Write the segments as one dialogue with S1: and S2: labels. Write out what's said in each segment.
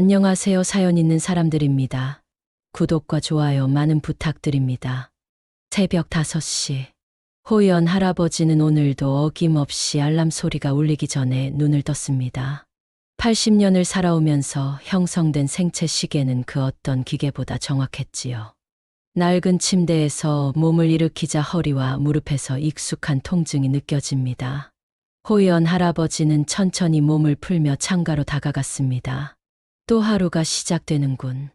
S1: 안녕하세요. 사연 있는 사람들입니다. 구독과 좋아요 많은 부탁드립니다. 새벽 5시. 호연 할아버지는 오늘도 어김없이 알람 소리가 울리기 전에 눈을 떴습니다. 80년을 살아오면서 형성된 생체 시계는 그 어떤 기계보다 정확했지요. 낡은 침대에서 몸을 일으키자 허리와 무릎에서 익숙한 통증이 느껴집니다. 호연 할아버지는 천천히 몸을 풀며 창가로 다가갔습니다. 또 하루가 시작되는군.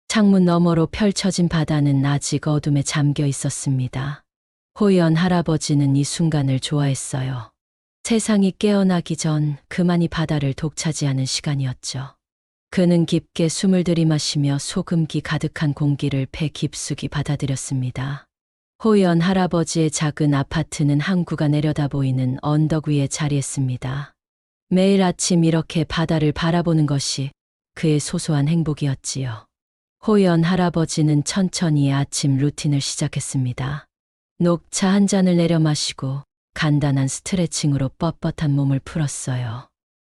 S1: 창문 너머로 펼쳐진 바다는 아직 어둠에 잠겨 있었습니다. 호연 할아버지는 이 순간을 좋아했어요. 세상이 깨어나기 전 그만이 바다를 독차지하는 시간이었죠. 그는 깊게 숨을 들이마시며 소금기 가득한 공기를 배 깊숙이 받아들였습니다. 호연 할아버지의 작은 아파트는 항구가 내려다 보이는 언덕 위에 자리했습니다. 매일 아침 이렇게 바다를 바라보는 것이 그의 소소한 행복이었지요. 호연 할아버지는 천천히 아침 루틴을 시작했습니다. 녹차 한 잔을 내려 마시고 간단한 스트레칭으로 뻣뻣한 몸을 풀었어요.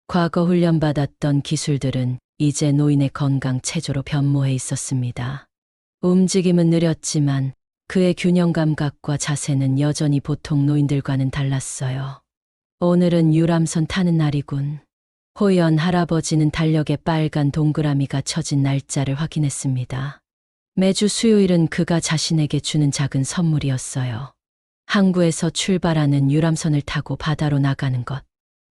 S1: 과거 훈련받았던 기술들은 이제 노인의 건강 체조로 변모해 있었습니다. 움직임은 느렸지만 그의 균형 감각과 자세는 여전히 보통 노인들과는 달랐어요. 오늘은 유람선 타는 날이군. 호연 할아버지는 달력에 빨간 동그라미가 쳐진 날짜를 확인했습니다. 매주 수요일은 그가 자신에게 주는 작은 선물이었어요. 항구에서 출발하는 유람선을 타고 바다로 나가는 것.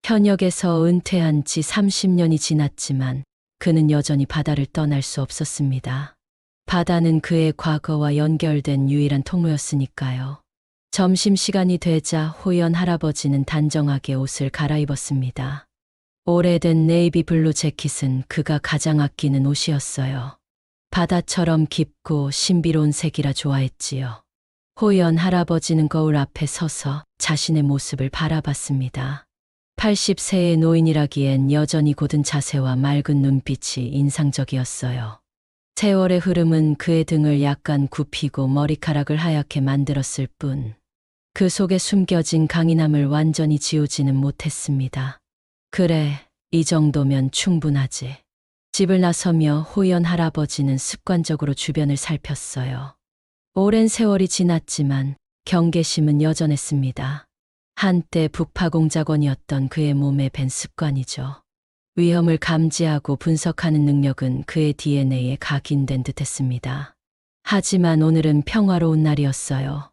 S1: 현역에서 은퇴한 지 30년이 지났지만 그는 여전히 바다를 떠날 수 없었습니다. 바다는 그의 과거와 연결된 유일한 통로였으니까요. 점심시간이 되자 호연 할아버지는 단정하게 옷을 갈아입었습니다. 오래된 네이비 블루 재킷은 그가 가장 아끼는 옷이었어요. 바다처럼 깊고 신비로운 색이라 좋아했지요. 호연 할아버지는 거울 앞에 서서 자신의 모습을 바라봤습니다. 80세의 노인이라기엔 여전히 곧은 자세와 맑은 눈빛이 인상적이었어요. 세월의 흐름은 그의 등을 약간 굽히고 머리카락을 하얗게 만들었을 뿐, 그 속에 숨겨진 강인함을 완전히 지우지는 못했습니다. 그래, 이 정도면 충분하지. 집을 나서며 호연 할아버지는 습관적으로 주변을 살폈어요. 오랜 세월이 지났지만 경계심은 여전했습니다. 한때 북파공작원이었던 그의 몸에 밴 습관이죠. 위험을 감지하고 분석하는 능력은 그의 DNA에 각인된 듯했습니다. 하지만 오늘은 평화로운 날이었어요.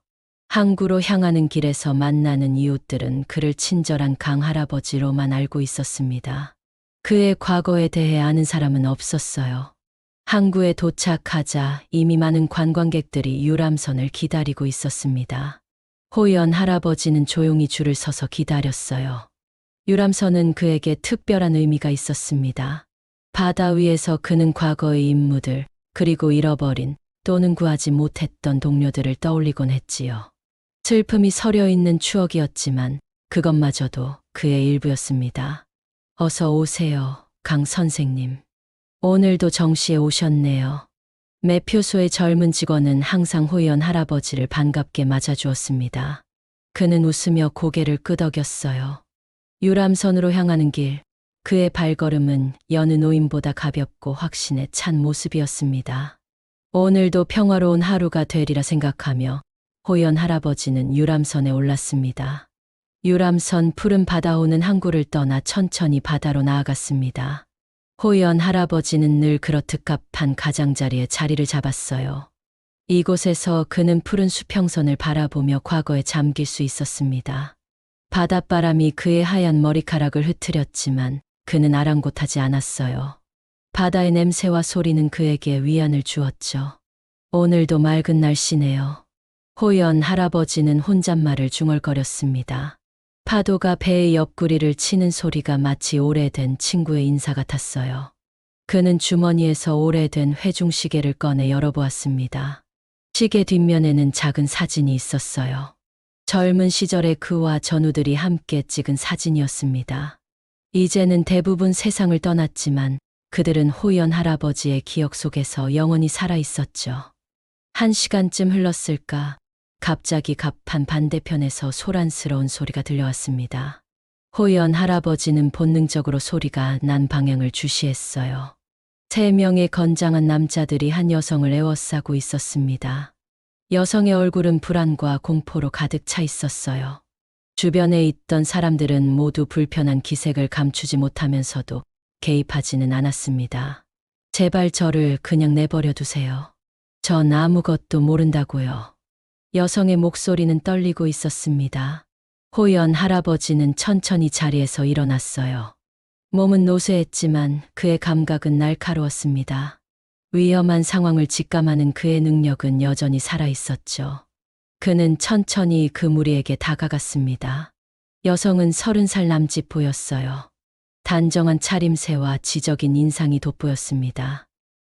S1: 항구로 향하는 길에서 만나는 이웃들은 그를 친절한 강할아버지로만 알고 있었습니다. 그의 과거에 대해 아는 사람은 없었어요. 항구에 도착하자 이미 많은 관광객들이 유람선을 기다리고 있었습니다. 호연 할아버지는 조용히 줄을 서서 기다렸어요. 유람선은 그에게 특별한 의미가 있었습니다. 바다 위에서 그는 과거의 인물들, 그리고 잃어버린 또는 구하지 못했던 동료들을 떠올리곤 했지요. 슬픔이 서려 있는 추억이었지만 그것마저도 그의 일부였습니다. 어서 오세요, 강 선생님. 오늘도 정시에 오셨네요. 매표소의 젊은 직원은 항상 호연 할아버지를 반갑게 맞아주었습니다. 그는 웃으며 고개를 끄덕였어요. 유람선으로 향하는 길, 그의 발걸음은 여느 노인보다 가볍고 확신에 찬 모습이었습니다. 오늘도 평화로운 하루가 되리라 생각하며 호연 할아버지는 유람선에 올랐습니다. 유람선 푸른 바다오는 항구를 떠나 천천히 바다로 나아갔습니다. 호연 할아버지는 늘 그렇듯 갑한 가장자리에 자리를 잡았어요. 이곳에서 그는 푸른 수평선을 바라보며 과거에 잠길 수 있었습니다. 바닷바람이 그의 하얀 머리카락을 흐트렸지만 그는 아랑곳하지 않았어요. 바다의 냄새와 소리는 그에게 위안을 주었죠. 오늘도 맑은 날씨네요. 호연 할아버지는 혼잣말을 중얼거렸습니다. 파도가 배의 옆구리를 치는 소리가 마치 오래된 친구의 인사 같았어요. 그는 주머니에서 오래된 회중시계를 꺼내 열어보았습니다. 시계 뒷면에는 작은 사진이 있었어요. 젊은 시절의 그와 전우들이 함께 찍은 사진이었습니다. 이제는 대부분 세상을 떠났지만 그들은 호연 할아버지의 기억 속에서 영원히 살아있었죠. 1시간쯤 흘렀을까? 갑자기 갑판 반대편에서 소란스러운 소리가 들려왔습니다. 호연 할아버지는 본능적으로 소리가 난 방향을 주시했어요. 3명의 건장한 남자들이 한 여성을 에워싸고 있었습니다. 여성의 얼굴은 불안과 공포로 가득 차 있었어요. 주변에 있던 사람들은 모두 불편한 기색을 감추지 못하면서도 개입하지는 않았습니다. 제발 저를 그냥 내버려 두세요. 전 아무것도 모른다고요. 여성의 목소리는 떨리고 있었습니다. 호연 할아버지는 천천히 자리에서 일어났어요. 몸은 노쇠했지만 그의 감각은 날카로웠습니다. 위험한 상황을 직감하는 그의 능력은 여전히 살아있었죠. 그는 천천히 그 무리에게 다가갔습니다. 여성은 30살 남짓 보였어요. 단정한 차림새와 지적인 인상이 돋보였습니다.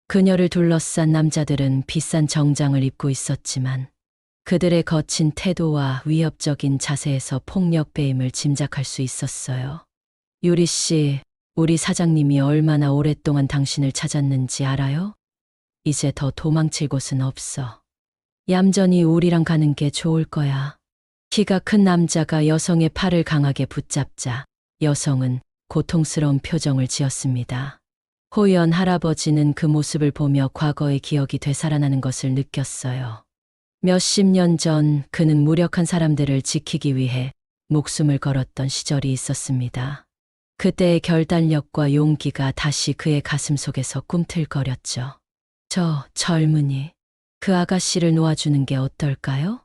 S1: 그녀를 둘러싼 남자들은 비싼 정장을 입고 있었지만 그들의 거친 태도와 위협적인 자세에서 폭력 배임을 짐작할 수 있었어요. 유리 씨, 우리 사장님이 얼마나 오랫동안 당신을 찾았는지 알아요? 이제 더 도망칠 곳은 없어. 얌전히 우리랑 가는 게 좋을 거야. 키가 큰 남자가 여성의 팔을 강하게 붙잡자 여성은 고통스러운 표정을 지었습니다. 호연 할아버지는 그 모습을 보며 과거의 기억이 되살아나는 것을 느꼈어요. 몇십 년 전 그는 무력한 사람들을 지키기 위해 목숨을 걸었던 시절이 있었습니다. 그때의 결단력과 용기가 다시 그의 가슴 속에서 꿈틀거렸죠. 저 젊은이, 그 아가씨를 놓아주는 게 어떨까요?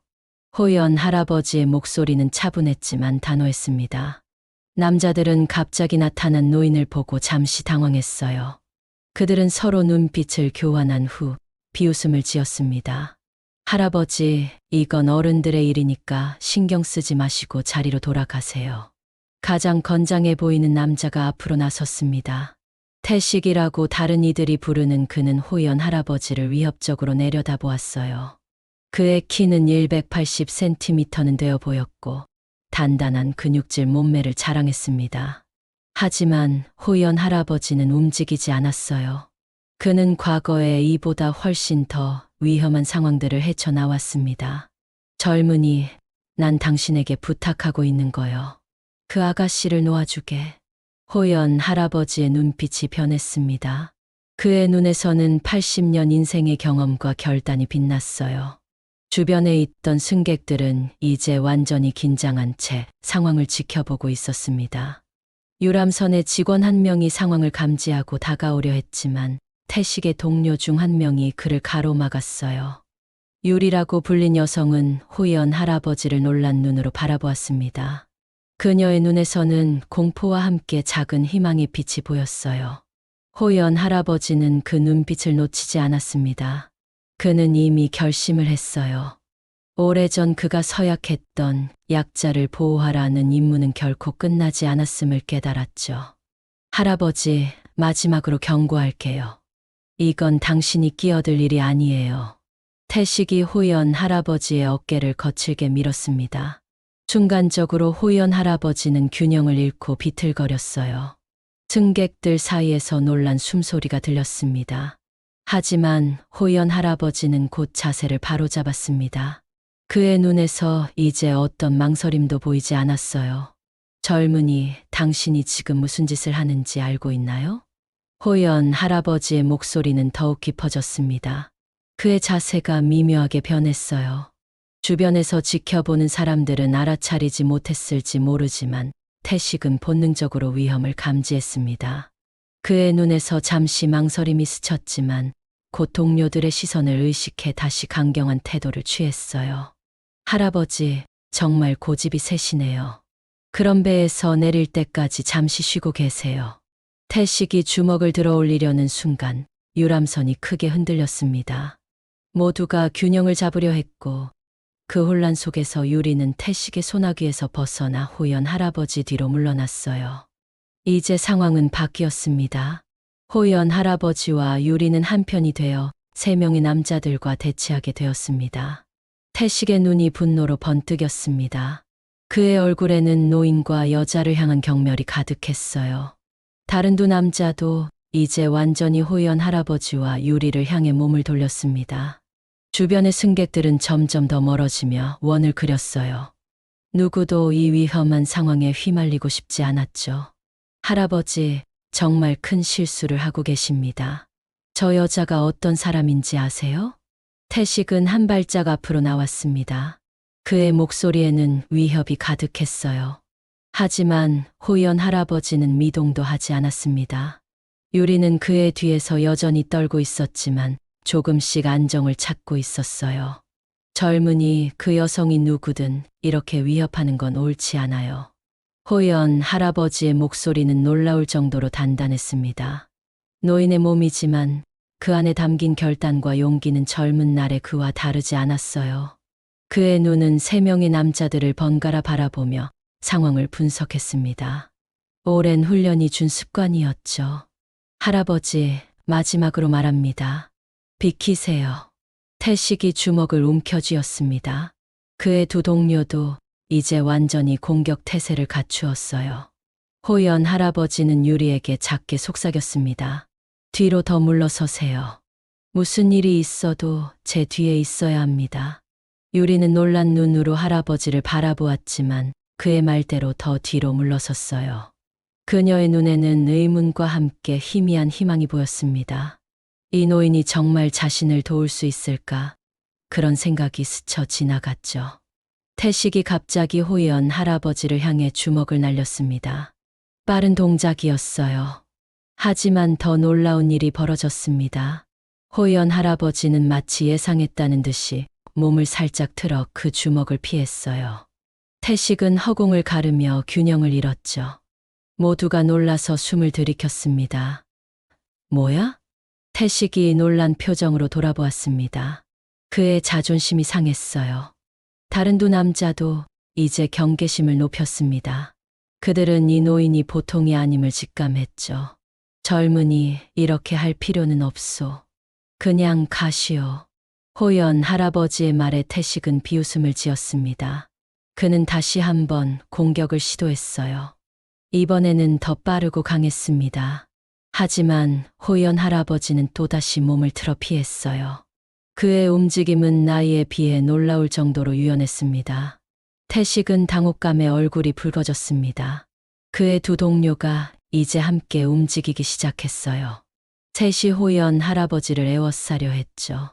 S1: 호연 할아버지의 목소리는 차분했지만 단호했습니다. 남자들은 갑자기 나타난 노인을 보고 잠시 당황했어요. 그들은 서로 눈빛을 교환한 후 비웃음을 지었습니다. 할아버지, 이건 어른들의 일이니까 신경 쓰지 마시고 자리로 돌아가세요. 가장 건장해 보이는 남자가 앞으로 나섰습니다. 태식이라고 다른 이들이 부르는 그는 호연 할아버지를 위협적으로 내려다보았어요. 그의 키는 180cm는 되어 보였고 단단한 근육질 몸매를 자랑했습니다. 하지만 호연 할아버지는 움직이지 않았어요. 그는 과거에 이보다 훨씬 더 위험한 상황들을 헤쳐나왔습니다. 젊은이, 난 당신에게 부탁하고 있는 거요. 그 아가씨를 놓아주게. 호연 할아버지의 눈빛이 변했습니다. 그의 눈에서는 80년 인생의 경험과 결단이 빛났어요. 주변에 있던 승객들은 이제 완전히 긴장한 채 상황을 지켜보고 있었습니다. 유람선의 직원 한 명이 상황을 감지하고 다가오려 했지만 태식의 동료 중 한 명이 그를 가로막았어요. 유리라고 불린 여성은 호연 할아버지를 놀란 눈으로 바라보았습니다. 그녀의 눈에서는 공포와 함께 작은 희망의 빛이 보였어요. 호연 할아버지는 그 눈빛을 놓치지 않았습니다. 그는 이미 결심을 했어요. 오래전 그가 서약했던 약자를 보호하라는 임무는 결코 끝나지 않았음을 깨달았죠. 할아버지, 마지막으로 경고할게요. 이건 당신이 끼어들 일이 아니에요. 태식이 호연 할아버지의 어깨를 거칠게 밀었습니다. 순간적으로 호연 할아버지는 균형을 잃고 비틀거렸어요. 승객들 사이에서 놀란 숨소리가 들렸습니다. 하지만 호연 할아버지는 곧 자세를 바로잡았습니다. 그의 눈에서 이제 어떤 망설임도 보이지 않았어요. 젊은이, 당신이 지금 무슨 짓을 하는지 알고 있나요? 호연 할아버지의 목소리는 더욱 깊어졌습니다. 그의 자세가 미묘하게 변했어요. 주변에서 지켜보는 사람들은 알아차리지 못했을지 모르지만 태식은 본능적으로 위험을 감지했습니다. 그의 눈에서 잠시 망설임이 스쳤지만 곧 동료들의 시선을 의식해 다시 강경한 태도를 취했어요. 할아버지, 정말 고집이 세시네요. 그런 배에서 내릴 때까지 잠시 쉬고 계세요. 태식이 주먹을 들어 올리려는 순간 유람선이 크게 흔들렸습니다. 모두가 균형을 잡으려 했고 그 혼란 속에서 유리는 태식의 소나귀에서 벗어나 호연 할아버지 뒤로 물러났어요. 이제 상황은 바뀌었습니다. 호연 할아버지와 유리는 한편이 되어 3명의 남자들과 대치하게 되었습니다. 태식의 눈이 분노로 번뜩였습니다. 그의 얼굴에는 노인과 여자를 향한 경멸이 가득했어요. 다른 두 남자도 이제 완전히 호연 할아버지와 유리를 향해 몸을 돌렸습니다. 주변의 승객들은 점점 더 멀어지며 원을 그렸어요. 누구도 이 위험한 상황에 휘말리고 싶지 않았죠. 할아버지, 정말 큰 실수를 하고 계십니다. 저 여자가 어떤 사람인지 아세요? 태식은 한 발짝 앞으로 나왔습니다. 그의 목소리에는 위협이 가득했어요. 하지만 호연 할아버지는 미동도 하지 않았습니다. 유리는 그의 뒤에서 여전히 떨고 있었지만 조금씩 안정을 찾고 있었어요. 젊은이 그 여성이 누구든 이렇게 위협하는 건 옳지 않아요. 호연 할아버지의 목소리는 놀라울 정도로 단단했습니다. 노인의 몸이지만 그 안에 담긴 결단과 용기는 젊은 날의 그와 다르지 않았어요. 그의 눈은 세 명의 남자들을 번갈아 바라보며 상황을 분석했습니다. 오랜 훈련이 준 습관이었죠. 할아버지, 마지막으로 말합니다. 비키세요. 태식이 주먹을 움켜쥐었습니다. 그의 두 동료도 이제 완전히 공격 태세를 갖추었어요. 호연 할아버지는 유리에게 작게 속삭였습니다. 뒤로 더 물러서세요. 무슨 일이 있어도 제 뒤에 있어야 합니다. 유리는 놀란 눈으로 할아버지를 바라보았지만 그의 말대로 더 뒤로 물러섰어요. 그녀의 눈에는 의문과 함께 희미한 희망이 보였습니다. 이 노인이 정말 자신을 도울 수 있을까? 그런 생각이 스쳐 지나갔죠. 태식이 갑자기 호연 할아버지를 향해 주먹을 날렸습니다. 빠른 동작이었어요. 하지만 더 놀라운 일이 벌어졌습니다. 호연 할아버지는 마치 예상했다는 듯이 몸을 살짝 틀어 그 주먹을 피했어요. 태식은 허공을 가르며 균형을 잃었죠. 모두가 놀라서 숨을 들이켰습니다. 뭐야? 태식이 놀란 표정으로 돌아보았습니다. 그의 자존심이 상했어요. 다른 두 남자도 이제 경계심을 높였습니다. 그들은 이 노인이 보통이 아님을 직감했죠. 젊은이, 이렇게 할 필요는 없소. 그냥 가시오. 호연 할아버지의 말에 태식은 비웃음을 지었습니다. 그는 다시 한번 공격을 시도했어요. 이번에는 더 빠르고 강했습니다. 하지만 호연 할아버지는 또다시 몸을 틀어 피했어요. 그의 움직임은 나이에 비해 놀라울 정도로 유연했습니다. 태식은 당혹감에 얼굴이 붉어졌습니다. 그의 두 동료가 이제 함께 움직이기 시작했어요. 셋이 호연 할아버지를 에워싸려 했죠.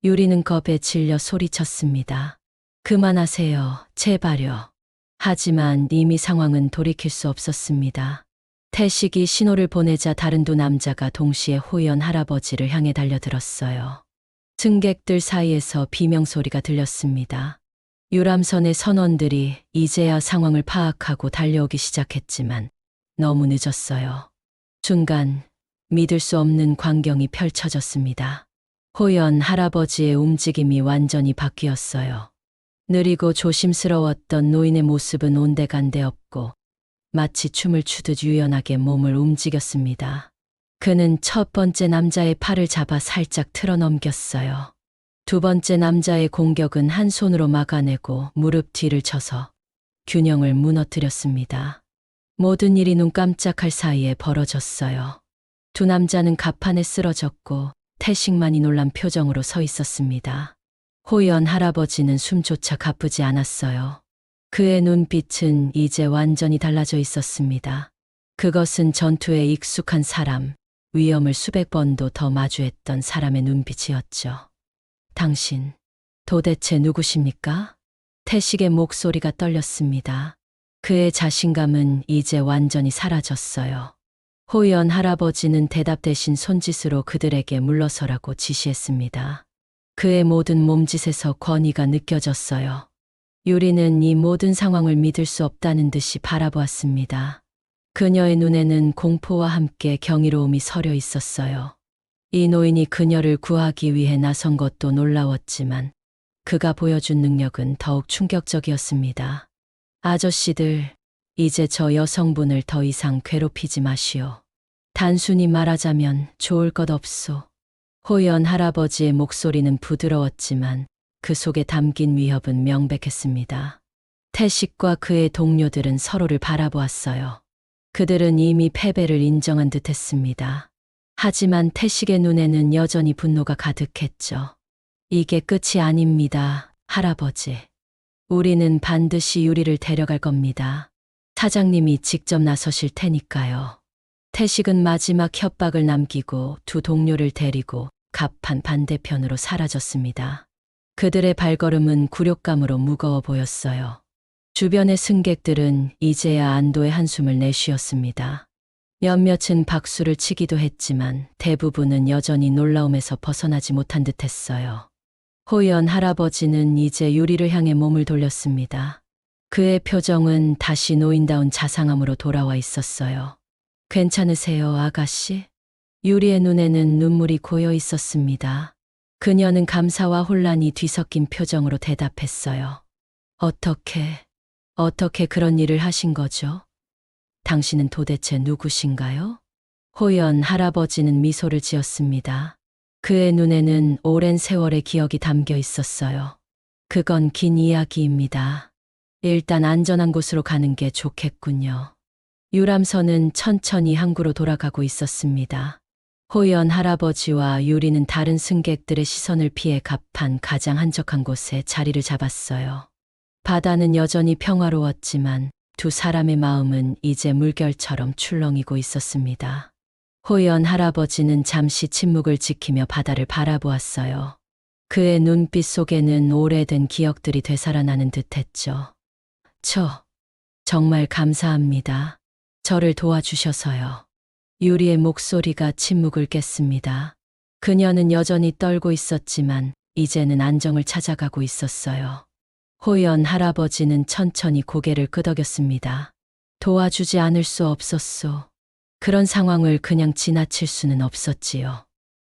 S1: 유리는 겁에 질려 소리쳤습니다. 그만하세요, 제발요. 하지만 이미 상황은 돌이킬 수 없었습니다. 태식이 신호를 보내자 다른 두 남자가 동시에 호연 할아버지를 향해 달려들었어요. 승객들 사이에서 비명소리가 들렸습니다. 유람선의 선원들이 이제야 상황을 파악하고 달려오기 시작했지만 너무 늦었어요. 순간 믿을 수 없는 광경이 펼쳐졌습니다. 호연 할아버지의 움직임이 완전히 바뀌었어요. 느리고 조심스러웠던 노인의 모습은 온데간데 없고 마치 춤을 추듯 유연하게 몸을 움직였습니다. 그는 첫 번째 남자의 팔을 잡아 살짝 틀어넘겼어요. 두 번째 남자의 공격은 한 손으로 막아내고 무릎 뒤를 쳐서 균형을 무너뜨렸습니다. 모든 일이 눈 깜짝할 사이에 벌어졌어요. 두 남자는 갑판에 쓰러졌고 태식만이 놀란 표정으로 서 있었습니다. 호연 할아버지는 숨조차 가쁘지 않았어요. 그의 눈빛은 이제 완전히 달라져 있었습니다. 그것은 전투에 익숙한 사람, 위험을 수백 번도 더 마주했던 사람의 눈빛이었죠. 당신, 도대체 누구십니까? 태식의 목소리가 떨렸습니다. 그의 자신감은 이제 완전히 사라졌어요. 호연 할아버지는 대답 대신 손짓으로 그들에게 물러서라고 지시했습니다. 그의 모든 몸짓에서 권위가 느껴졌어요. 유리는 이 모든 상황을 믿을 수 없다는 듯이 바라보았습니다. 그녀의 눈에는 공포와 함께 경이로움이 서려 있었어요. 이 노인이 그녀를 구하기 위해 나선 것도 놀라웠지만 그가 보여준 능력은 더욱 충격적이었습니다. 아저씨들, 이제 저 여성분을 더 이상 괴롭히지 마시오. 단순히 말하자면 좋을 것 없소. 호연 할아버지의 목소리는 부드러웠지만 그 속에 담긴 위협은 명백했습니다. 태식과 그의 동료들은 서로를 바라보았어요. 그들은 이미 패배를 인정한 듯했습니다. 하지만 태식의 눈에는 여전히 분노가 가득했죠. 이게 끝이 아닙니다, 할아버지. 우리는 반드시 유리를 데려갈 겁니다. 사장님이 직접 나서실 테니까요. 태식은 마지막 협박을 남기고 두 동료를 데리고 갑판 반대편으로 사라졌습니다. 그들의 발걸음은 굴욕감으로 무거워 보였어요. 주변의 승객들은 이제야 안도의 한숨을 내쉬었습니다. 몇몇은 박수를 치기도 했지만 대부분은 여전히 놀라움에서 벗어나지 못한 듯했어요. 호연 할아버지는 이제 유리를 향해 몸을 돌렸습니다. 그의 표정은 다시 노인다운 자상함으로 돌아와 있었어요. 괜찮으세요, 아가씨? 유리의 눈에는 눈물이 고여 있었습니다. 그녀는 감사와 혼란이 뒤섞인 표정으로 대답했어요. 어떻게 그런 일을 하신 거죠? 당신은 도대체 누구신가요? 호연 할아버지는 미소를 지었습니다. 그의 눈에는 오랜 세월의 기억이 담겨 있었어요. 그건 긴 이야기입니다. 일단 안전한 곳으로 가는 게 좋겠군요. 유람선은 천천히 항구로 돌아가고 있었습니다. 호연 할아버지와 유리는 다른 승객들의 시선을 피해 갑판 가장 한적한 곳에 자리를 잡았어요. 바다는 여전히 평화로웠지만 두 사람의 마음은 이제 물결처럼 출렁이고 있었습니다. 호연 할아버지는 잠시 침묵을 지키며 바다를 바라보았어요. 그의 눈빛 속에는 오래된 기억들이 되살아나는 듯했죠. 정말 감사합니다. 저를 도와주셔서요. 유리의 목소리가 침묵을 깼습니다. 그녀는 여전히 떨고 있었지만 이제는 안정을 찾아가고 있었어요. 호연 할아버지는 천천히 고개를 끄덕였습니다. 도와주지 않을 수 없었소. 그런 상황을 그냥 지나칠 수는 없었지요.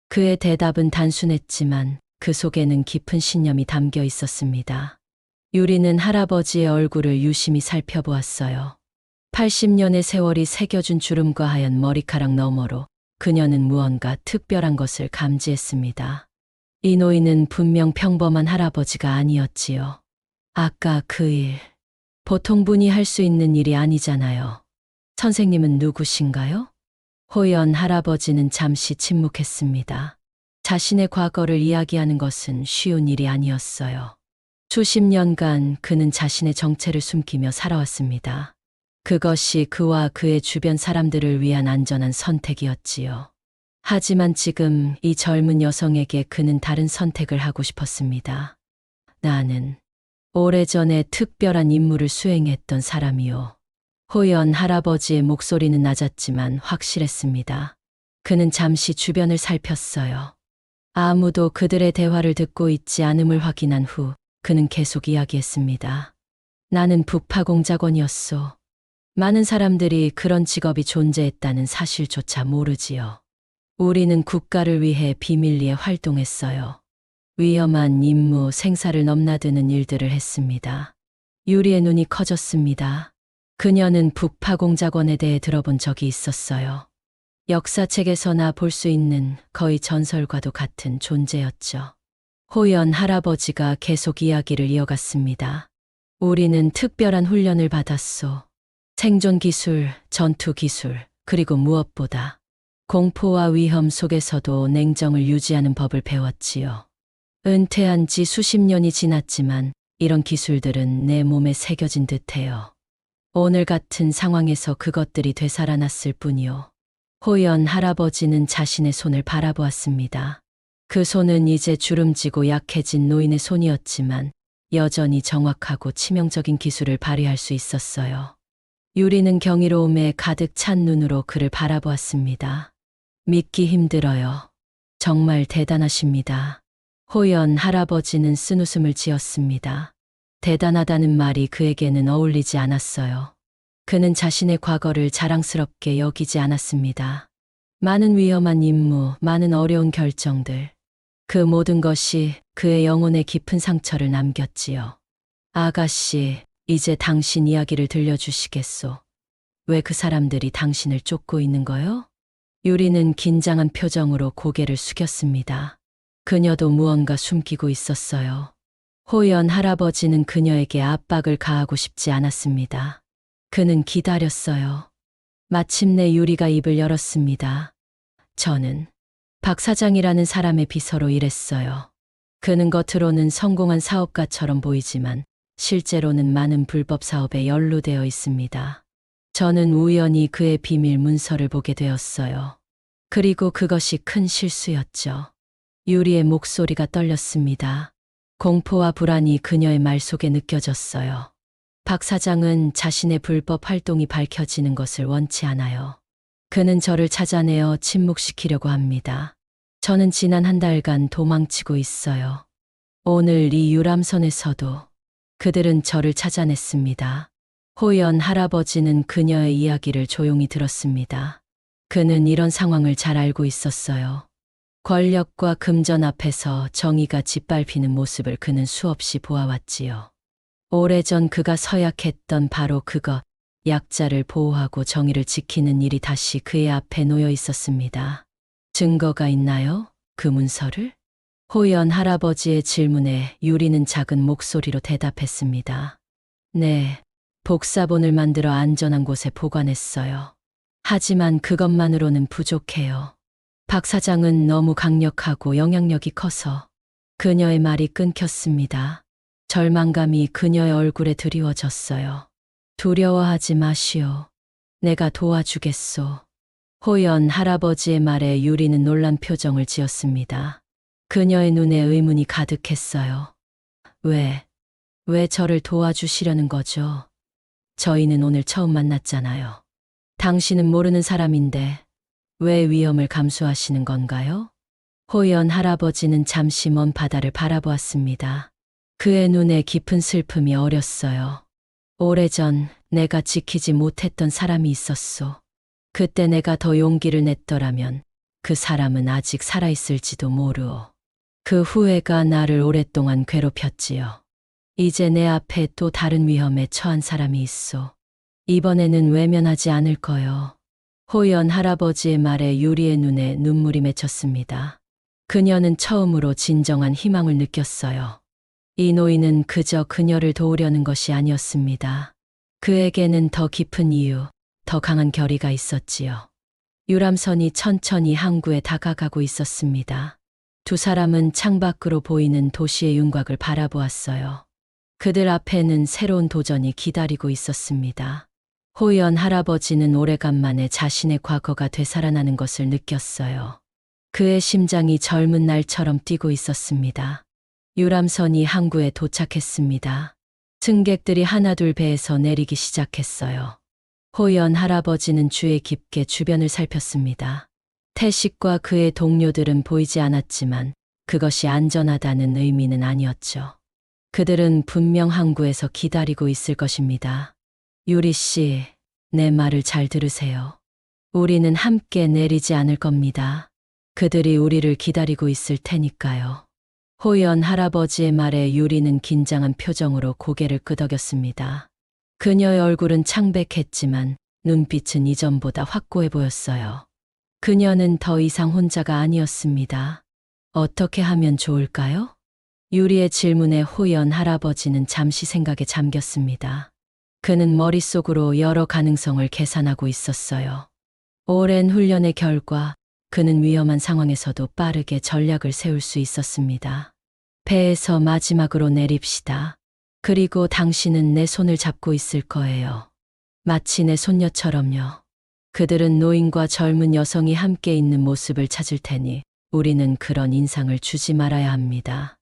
S1: 그의 대답은 단순했지만 그 속에는 깊은 신념이 담겨 있었습니다. 유리는 할아버지의 얼굴을 유심히 살펴보았어요. 80년의 세월이 새겨준 주름과 하얀 머리카락 너머로 그녀는 무언가 특별한 것을 감지했습니다. 이 노인은 분명 평범한 할아버지가 아니었지요. 아까 그 일, 보통 분이 할 수 있는 일이 아니잖아요. 선생님은 누구신가요? 호연 할아버지는 잠시 침묵했습니다. 자신의 과거를 이야기하는 것은 쉬운 일이 아니었어요. 수십 년간 그는 자신의 정체를 숨기며 살아왔습니다. 그것이 그와 그의 주변 사람들을 위한 안전한 선택이었지요. 하지만 지금 이 젊은 여성에게 그는 다른 선택을 하고 싶었습니다. 나는 오래전에 특별한 임무를 수행했던 사람이요. 호연 할아버지의 목소리는 낮았지만 확실했습니다. 그는 잠시 주변을 살폈어요. 아무도 그들의 대화를 듣고 있지 않음을 확인한 후 그는 계속 이야기했습니다. 나는 북파공작원이었소. 많은 사람들이 그런 직업이 존재했다는 사실조차 모르지요. 우리는 국가를 위해 비밀리에 활동했어요. 위험한 임무, 생사를 넘나드는 일들을 했습니다. 유리의 눈이 커졌습니다. 그녀는 북파공작원에 대해 들어본 적이 있었어요. 역사책에서나 볼 수 있는 거의 전설과도 같은 존재였죠. 호연 할아버지가 계속 이야기를 이어갔습니다. 우리는 특별한 훈련을 받았소. 생존 기술, 전투 기술, 그리고 무엇보다 공포와 위험 속에서도 냉정을 유지하는 법을 배웠지요. 은퇴한 지 수십 년이 지났지만 이런 기술들은 내 몸에 새겨진 듯해요. 오늘 같은 상황에서 그것들이 되살아났을 뿐이요. 호연 할아버지는 자신의 손을 바라보았습니다. 그 손은 이제 주름지고 약해진 노인의 손이었지만 여전히 정확하고 치명적인 기술을 발휘할 수 있었어요. 유리는 경이로움에 가득 찬 눈으로 그를 바라보았습니다. 믿기 힘들어요. 정말 대단하십니다. 호연 할아버지는 쓴웃음을 지었습니다. 대단하다는 말이 그에게는 어울리지 않았어요. 그는 자신의 과거를 자랑스럽게 여기지 않았습니다. 많은 위험한 임무, 많은 어려운 결정들. 그 모든 것이 그의 영혼에 깊은 상처를 남겼지요. 아가씨, 이제 당신 이야기를 들려주시겠소. 왜 그 사람들이 당신을 쫓고 있는 거요? 유리는 긴장한 표정으로 고개를 숙였습니다. 그녀도 무언가 숨기고 있었어요. 호연 할아버지는 그녀에게 압박을 가하고 싶지 않았습니다. 그는 기다렸어요. 마침내 유리가 입을 열었습니다. 저는 박 사장이라는 사람의 비서로 일했어요. 그는 겉으로는 성공한 사업가처럼 보이지만 실제로는 많은 불법 사업에 연루되어 있습니다. 저는 우연히 그의 비밀 문서를 보게 되었어요. 그리고 그것이 큰 실수였죠. 유리의 목소리가 떨렸습니다. 공포와 불안이 그녀의 말 속에 느껴졌어요. 박 사장은 자신의 불법 활동이 밝혀지는 것을 원치 않아요. 그는 저를 찾아내어 침묵시키려고 합니다. 저는 지난 한 달간 도망치고 있어요. 오늘 이 유람선에서도 그들은 저를 찾아냈습니다. 호연 할아버지는 그녀의 이야기를 조용히 들었습니다. 그는 이런 상황을 잘 알고 있었어요. 권력과 금전 앞에서 정의가 짓밟히는 모습을 그는 수없이 보아왔지요. 오래전 그가 서약했던 바로 그것, 약자를 보호하고 정의를 지키는 일이 다시 그의 앞에 놓여 있었습니다. 증거가 있나요? 그 문서를? 호연 할아버지의 질문에 유리는 작은 목소리로 대답했습니다. 네, 복사본을 만들어 안전한 곳에 보관했어요. 하지만 그것만으로는 부족해요. 박 사장은 너무 강력하고 영향력이 커서 그녀의 말이 끊겼습니다. 절망감이 그녀의 얼굴에 드리워졌어요. 두려워하지 마시오. 내가 도와주겠소. 호연 할아버지의 말에 유리는 놀란 표정을 지었습니다. 그녀의 눈에 의문이 가득했어요. 왜 저를 도와주시려는 거죠? 저희는 오늘 처음 만났잖아요. 당신은 모르는 사람인데 왜 위험을 감수하시는 건가요? 호연 할아버지는 잠시 먼 바다를 바라보았습니다. 그의 눈에 깊은 슬픔이 어렸어요. 오래전 내가 지키지 못했던 사람이 있었소. 그때 내가 더 용기를 냈더라면 그 사람은 아직 살아있을지도 모르오. 그 후회가 나를 오랫동안 괴롭혔지요. 이제 내 앞에 또 다른 위험에 처한 사람이 있소. 이번에는 외면하지 않을 거요. 호연 할아버지의 말에 유리의 눈에 눈물이 맺혔습니다. 그녀는 처음으로 진정한 희망을 느꼈어요. 이 노인은 그저 그녀를 도우려는 것이 아니었습니다. 그에게는 더 깊은 이유, 더 강한 결의가 있었지요. 유람선이 천천히 항구에 다가가고 있었습니다. 두 사람은 창밖으로 보이는 도시의 윤곽을 바라보았어요. 그들 앞에는 새로운 도전이 기다리고 있었습니다. 호연 할아버지는 오래간만에 자신의 과거가 되살아나는 것을 느꼈어요. 그의 심장이 젊은 날처럼 뛰고 있었습니다. 유람선이 항구에 도착했습니다. 승객들이 하나둘 배에서 내리기 시작했어요. 호연 할아버지는 주의 깊게 주변을 살폈습니다. 태식과 그의 동료들은 보이지 않았지만 그것이 안전하다는 의미는 아니었죠. 그들은 분명 항구에서 기다리고 있을 것입니다. 유리 씨, 내 말을 잘 들으세요. 우리는 함께 내리지 않을 겁니다. 그들이 우리를 기다리고 있을 테니까요. 호연 할아버지의 말에 유리는 긴장한 표정으로 고개를 끄덕였습니다. 그녀의 얼굴은 창백했지만 눈빛은 이전보다 확고해 보였어요. 그녀는 더 이상 혼자가 아니었습니다. 어떻게 하면 좋을까요? 유리의 질문에 호연 할아버지는 잠시 생각에 잠겼습니다. 그는 머릿속으로 여러 가능성을 계산하고 있었어요. 오랜 훈련의 결과 그는 위험한 상황에서도 빠르게 전략을 세울 수 있었습니다. 배에서 마지막으로 내립시다. 그리고 당신은 내 손을 잡고 있을 거예요. 마치 내 손녀처럼요. 그들은 노인과 젊은 여성이 함께 있는 모습을 찾을 테니 우리는 그런 인상을 주지 말아야 합니다.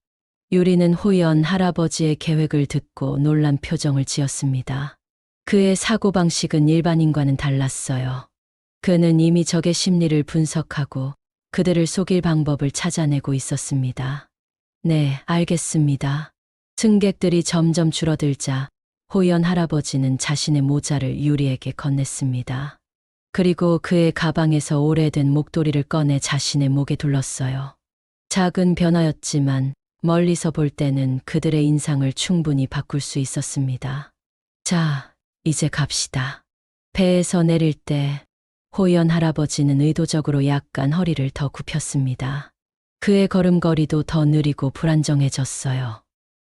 S1: 유리는 호연 할아버지의 계획을 듣고 놀란 표정을 지었습니다. 그의 사고방식은 일반인과는 달랐어요. 그는 이미 적의 심리를 분석하고 그들을 속일 방법을 찾아내고 있었습니다. 네, 알겠습니다. 승객들이 점점 줄어들자 호연 할아버지는 자신의 모자를 유리에게 건넸습니다. 그리고 그의 가방에서 오래된 목도리를 꺼내 자신의 목에 둘렀어요. 작은 변화였지만 멀리서 볼 때는 그들의 인상을 충분히 바꿀 수 있었습니다. 자, 이제 갑시다. 배에서 내릴 때 호연 할아버지는 의도적으로 약간 허리를 더 굽혔습니다. 그의 걸음걸이도 더 느리고 불안정해졌어요.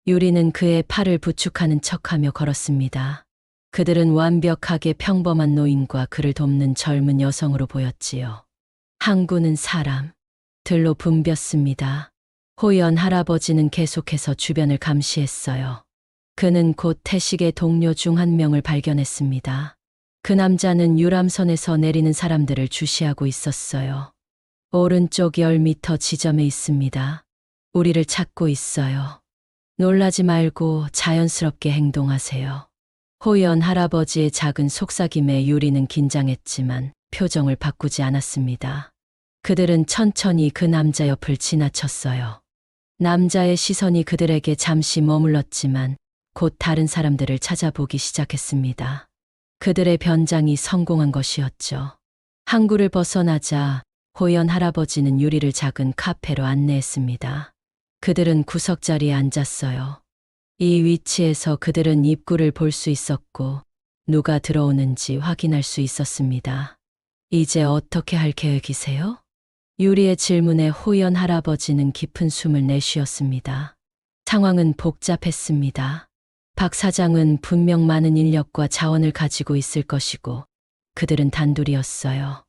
S1: 유리는 그의 팔을 부축하는 척하며 걸었습니다. 그들은 완벽하게 평범한 노인과 그를 돕는 젊은 여성으로 보였지요. 항구는 사람들로 붐볐습니다. 호연 할아버지는 계속해서 주변을 감시했어요. 그는 곧 태식의 동료 중 한 명을 발견했습니다. 그 남자는 유람선에서 내리는 사람들을 주시하고 있었어요. 오른쪽 10m 지점에 있습니다. 우리를 찾고 있어요. 놀라지 말고 자연스럽게 행동하세요. 호연 할아버지의 작은 속삭임에 유리는 긴장했지만 표정을 바꾸지 않았습니다. 그들은 천천히 그 남자 옆을 지나쳤어요. 남자의 시선이 그들에게 잠시 머물렀지만 곧 다른 사람들을 찾아보기 시작했습니다. 그들의 변장이 성공한 것이었죠. 항구를 벗어나자 호연 할아버지는 유리를 작은 카페로 안내했습니다. 그들은 구석자리에 앉았어요. 이 위치에서 그들은 입구를 볼 수 있었고 누가 들어오는지 확인할 수 있었습니다. 이제 어떻게 할 계획이세요? 유리의 질문에 호연 할아버지는 깊은 숨을 내쉬었습니다. 상황은 복잡했습니다. 박 사장은 분명 많은 인력과 자원을 가지고 있을 것이고 그들은 단둘이었어요.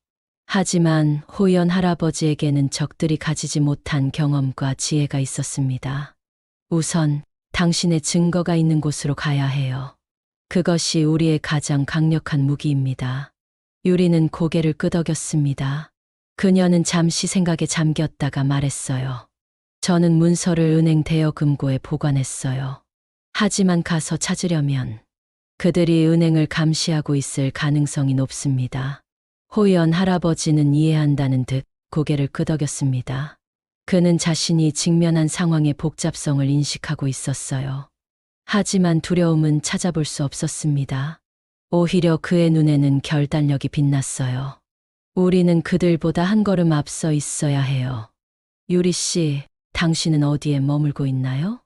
S1: 하지만 호연 할아버지에게는 적들이 가지지 못한 경험과 지혜가 있었습니다. 우선 당신의 증거가 있는 곳으로 가야 해요. 그것이 우리의 가장 강력한 무기입니다. 유리는 고개를 끄덕였습니다. 그녀는 잠시 생각에 잠겼다가 말했어요. 저는 문서를 은행 대여금고에 보관했어요. 하지만 가서 찾으려면 그들이 은행을 감시하고 있을 가능성이 높습니다. 호연 할아버지는 이해한다는 듯 고개를 끄덕였습니다. 그는 자신이 직면한 상황의 복잡성을 인식하고 있었어요. 하지만 두려움은 찾아볼 수 없었습니다. 오히려 그의 눈에는 결단력이 빛났어요. 우리는 그들보다 한 걸음 앞서 있어야 해요. 유리 씨, 당신은 어디에 머물고 있나요?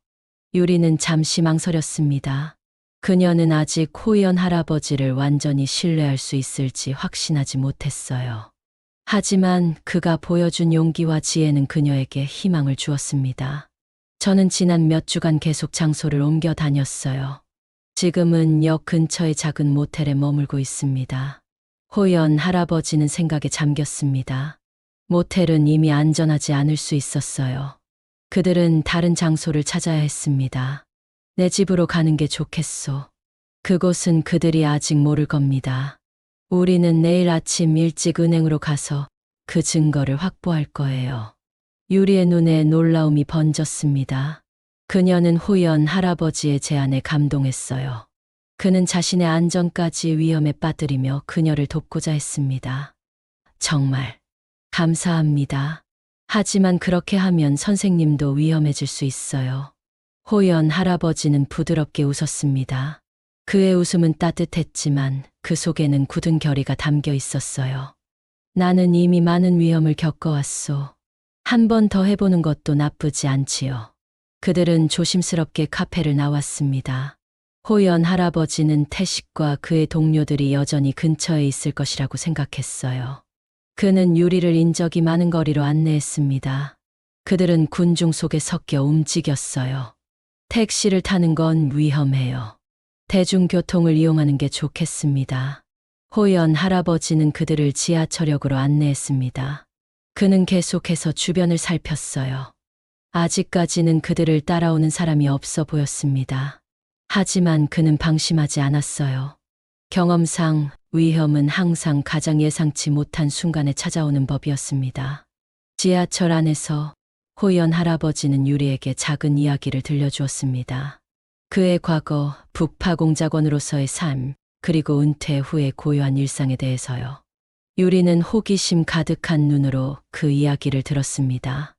S1: 유리는 잠시 망설였습니다. 그녀는 아직 호연 할아버지를 완전히 신뢰할 수 있을지 확신하지 못했어요. 하지만 그가 보여준 용기와 지혜는 그녀에게 희망을 주었습니다. 저는 지난 몇 주간 계속 장소를 옮겨 다녔어요. 지금은 역 근처의 작은 모텔에 머물고 있습니다. 호연 할아버지는 생각에 잠겼습니다. 모텔은 이미 안전하지 않을 수 있었어요. 그들은 다른 장소를 찾아야 했습니다. 내 집으로 가는 게 좋겠소. 그곳은 그들이 아직 모를 겁니다. 우리는 내일 아침 일찍 은행으로 가서 그 증거를 확보할 거예요. 유리의 눈에 놀라움이 번졌습니다. 그녀는 호연 할아버지의 제안에 감동했어요. 그는 자신의 안전까지 위험에 빠뜨리며 그녀를 돕고자 했습니다. 정말 감사합니다. 하지만 그렇게 하면 선생님도 위험해질 수 있어요. 호연 할아버지는 부드럽게 웃었습니다. 그의 웃음은 따뜻했지만 그 속에는 굳은 결의가 담겨 있었어요. 나는 이미 많은 위험을 겪어왔소. 한 번 더 해보는 것도 나쁘지 않지요. 그들은 조심스럽게 카페를 나왔습니다. 호연 할아버지는 태식과 그의 동료들이 여전히 근처에 있을 것이라고 생각했어요. 그는 유리를 인적이 많은 거리로 안내했습니다. 그들은 군중 속에 섞여 움직였어요. 택시를 타는 건 위험해요. 대중교통을 이용하는 게 좋겠습니다. 호연 할아버지는 그들을 지하철역으로 안내했습니다. 그는 계속해서 주변을 살폈어요. 아직까지는 그들을 따라오는 사람이 없어 보였습니다. 하지만 그는 방심하지 않았어요. 경험상 위험은 항상 가장 예상치 못한 순간에 찾아오는 법이었습니다. 지하철 안에서 호연 할아버지는 유리에게 작은 이야기를 들려주었습니다. 그의 과거, 북파 공작원으로서의 삶, 그리고 은퇴 후의 고요한 일상에 대해서요. 유리는 호기심 가득한 눈으로 그 이야기를 들었습니다.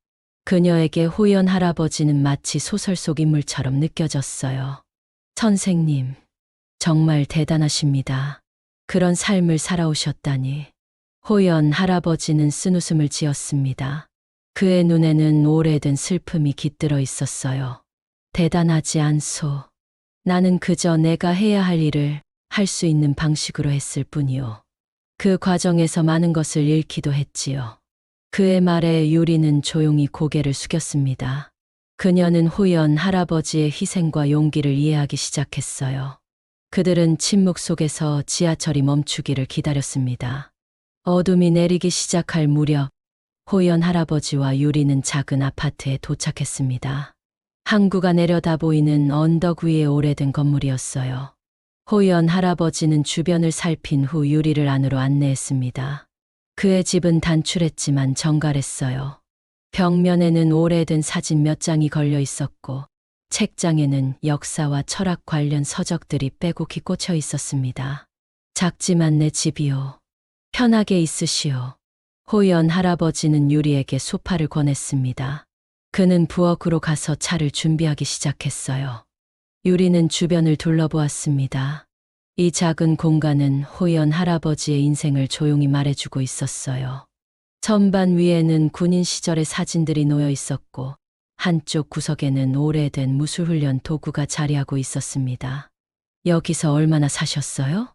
S1: 그녀에게 호연 할아버지는 마치 소설 속 인물처럼 느껴졌어요. 선생님, 정말 대단하십니다. 그런 삶을 살아오셨다니. 호연 할아버지는 쓴웃음을 지었습니다. 그의 눈에는 오래된 슬픔이 깃들어 있었어요. 대단하지 않소. 나는 그저 내가 해야 할 일을 할 수 있는 방식으로 했을 뿐이요. 그 과정에서 많은 것을 잃기도 했지요. 그의 말에 유리는 조용히 고개를 숙였습니다. 그녀는 호연 할아버지의 희생과 용기를 이해하기 시작했어요. 그들은 침묵 속에서 지하철이 멈추기를 기다렸습니다. 어둠이 내리기 시작할 무렵 호연 할아버지와 유리는 작은 아파트에 도착했습니다. 항구가 내려다 보이는 언덕 위의 오래된 건물이었어요. 호연 할아버지는 주변을 살핀 후 유리를 안으로 안내했습니다. 그의 집은 단출했지만 정갈했어요. 벽면에는 오래된 사진 몇 장이 걸려 있었고 책장에는 역사와 철학 관련 서적들이 빼곡히 꽂혀 있었습니다. 작지만 내 집이요. 편하게 있으시오. 호연 할아버지는 유리에게 소파를 권했습니다. 그는 부엌으로 가서 차를 준비하기 시작했어요. 유리는 주변을 둘러보았습니다. 이 작은 공간은 호연 할아버지의 인생을 조용히 말해주고 있었어요. 선반 위에는 군인 시절의 사진들이 놓여 있었고 한쪽 구석에는 오래된 무술훈련 도구가 자리하고 있었습니다. 여기서 얼마나 사셨어요?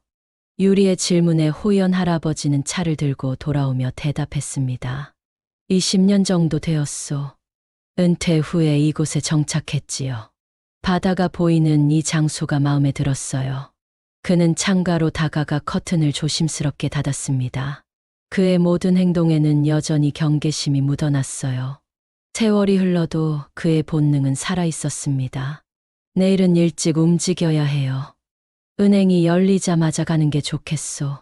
S1: 유리의 질문에 호연 할아버지는 차를 들고 돌아오며 대답했습니다. 20년 정도 되었소. 은퇴 후에 이곳에 정착했지요. 바다가 보이는 이 장소가 마음에 들었어요. 그는 창가로 다가가 커튼을 조심스럽게 닫았습니다. 그의 모든 행동에는 여전히 경계심이 묻어났어요. 세월이 흘러도 그의 본능은 살아있었습니다. 내일은 일찍 움직여야 해요. 은행이 열리자마자 가는 게 좋겠소.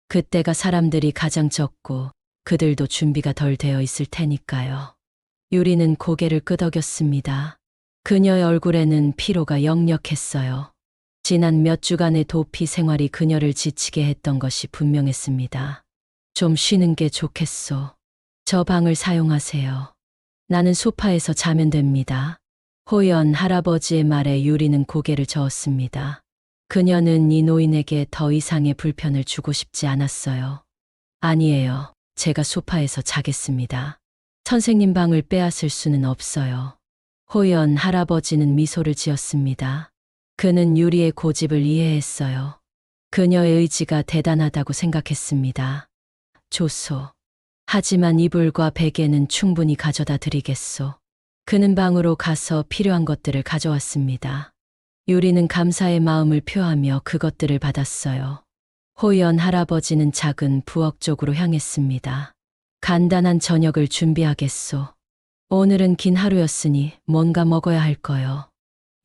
S1: 그때가 사람들이 가장 적고 그들도 준비가 덜 되어 있을 테니까요. 유리는 고개를 끄덕였습니다. 그녀의 얼굴에는 피로가 역력했어요. 지난 몇 주간의 도피 생활이 그녀를 지치게 했던 것이 분명했습니다. 좀 쉬는 게 좋겠소. 저 방을 사용하세요. 나는 소파에서 자면 됩니다. 호연 할아버지의 말에 유리는 고개를 저었습니다. 그녀는 이 노인에게 더 이상의 불편을 주고 싶지 않았어요. 아니에요. 제가 소파에서 자겠습니다. 선생님 방을 빼앗을 수는 없어요. 호연 할아버지는 미소를 지었습니다. 그는 유리의 고집을 이해했어요. 그녀의 의지가 대단하다고 생각했습니다. 좋소. 하지만 이불과 베개는 충분히 가져다 드리겠소. 그는 방으로 가서 필요한 것들을 가져왔습니다. 유리는 감사의 마음을 표하며 그것들을 받았어요. 호연 할아버지는 작은 부엌 쪽으로 향했습니다. 간단한 저녁을 준비하겠소. 오늘은 긴 하루였으니 뭔가 먹어야 할 거요.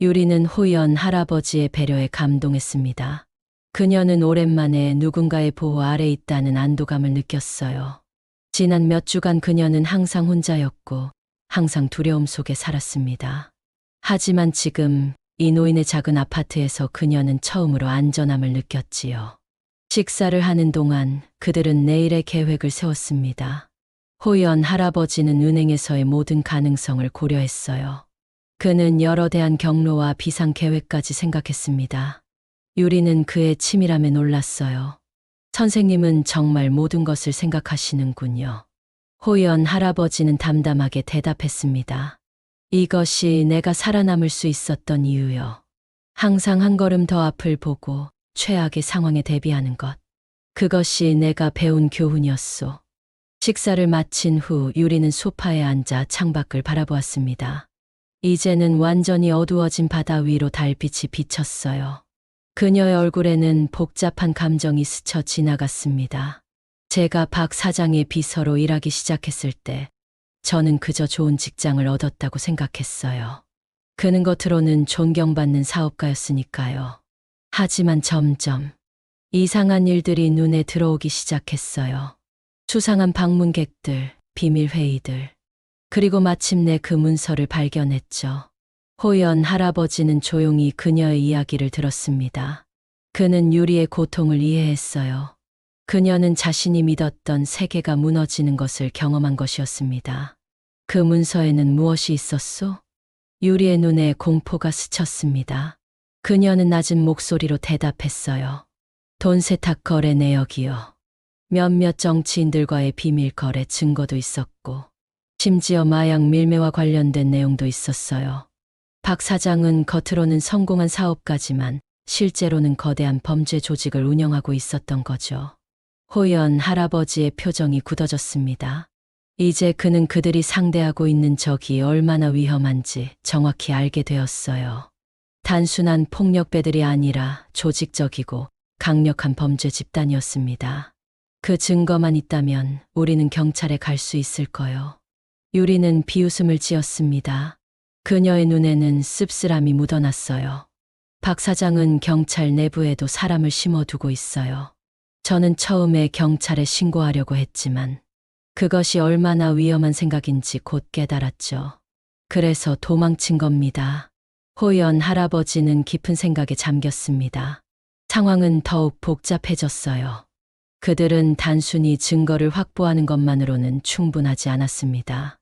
S1: 유리는 호연 할아버지의 배려에 감동했습니다. 그녀는 오랜만에 누군가의 보호 아래 있다는 안도감을 느꼈어요. 지난 몇 주간 그녀는 항상 혼자였고 항상 두려움 속에 살았습니다. 하지만 지금 이 노인의 작은 아파트에서 그녀는 처음으로 안전함을 느꼈지요. 식사를 하는 동안 그들은 내일의 계획을 세웠습니다. 호연 할아버지는 은행에서의 모든 가능성을 고려했어요. 그는 여러 대안 경로와 비상 계획까지 생각했습니다. 유리는 그의 치밀함에 놀랐어요. 선생님은 정말 모든 것을 생각하시는군요. 호연 할아버지는 담담하게 대답했습니다. 이것이 내가 살아남을 수 있었던 이유요. 항상 한 걸음 더 앞을 보고 최악의 상황에 대비하는 것. 그것이 내가 배운 교훈이었소. 식사를 마친 후 유리는 소파에 앉아 창밖을 바라보았습니다. 이제는 완전히 어두워진 바다 위로 달빛이 비쳤어요. 그녀의 얼굴에는 복잡한 감정이 스쳐 지나갔습니다. 제가 박 사장의 비서로 일하기 시작했을 때 저는 그저 좋은 직장을 얻었다고 생각했어요. 그는 겉으로는 존경받는 사업가였으니까요. 하지만 점점 이상한 일들이 눈에 들어오기 시작했어요. 수상한 방문객들, 비밀 회의들. 그리고 마침내 그 문서를 발견했죠. 호연 할아버지는 조용히 그녀의 이야기를 들었습니다. 그는 유리의 고통을 이해했어요. 그녀는 자신이 믿었던 세계가 무너지는 것을 경험한 것이었습니다. 그 문서에는 무엇이 있었소? 유리의 눈에 공포가 스쳤습니다. 그녀는 낮은 목소리로 대답했어요. 돈 세탁 거래 내역이요. 몇몇 정치인들과의 비밀 거래 증거도 있었고, 심지어 마약 밀매와 관련된 내용도 있었어요. 박 사장은 겉으로는 성공한 사업가지만 실제로는 거대한 범죄 조직을 운영하고 있었던 거죠. 호연 할아버지의 표정이 굳어졌습니다. 이제 그는 그들이 상대하고 있는 적이 얼마나 위험한지 정확히 알게 되었어요. 단순한 폭력배들이 아니라 조직적이고 강력한 범죄 집단이었습니다. 그 증거만 있다면 우리는 경찰에 갈 수 있을 거요. 유리는 비웃음을 지었습니다. 그녀의 눈에는 씁쓸함이 묻어났어요. 박 사장은 경찰 내부에도 사람을 심어두고 있어요. 저는 처음에 경찰에 신고하려고 했지만 그것이 얼마나 위험한 생각인지 곧 깨달았죠. 그래서 도망친 겁니다. 호연 할아버지는 깊은 생각에 잠겼습니다. 상황은 더욱 복잡해졌어요. 그들은 단순히 증거를 확보하는 것만으로는 충분하지 않았습니다.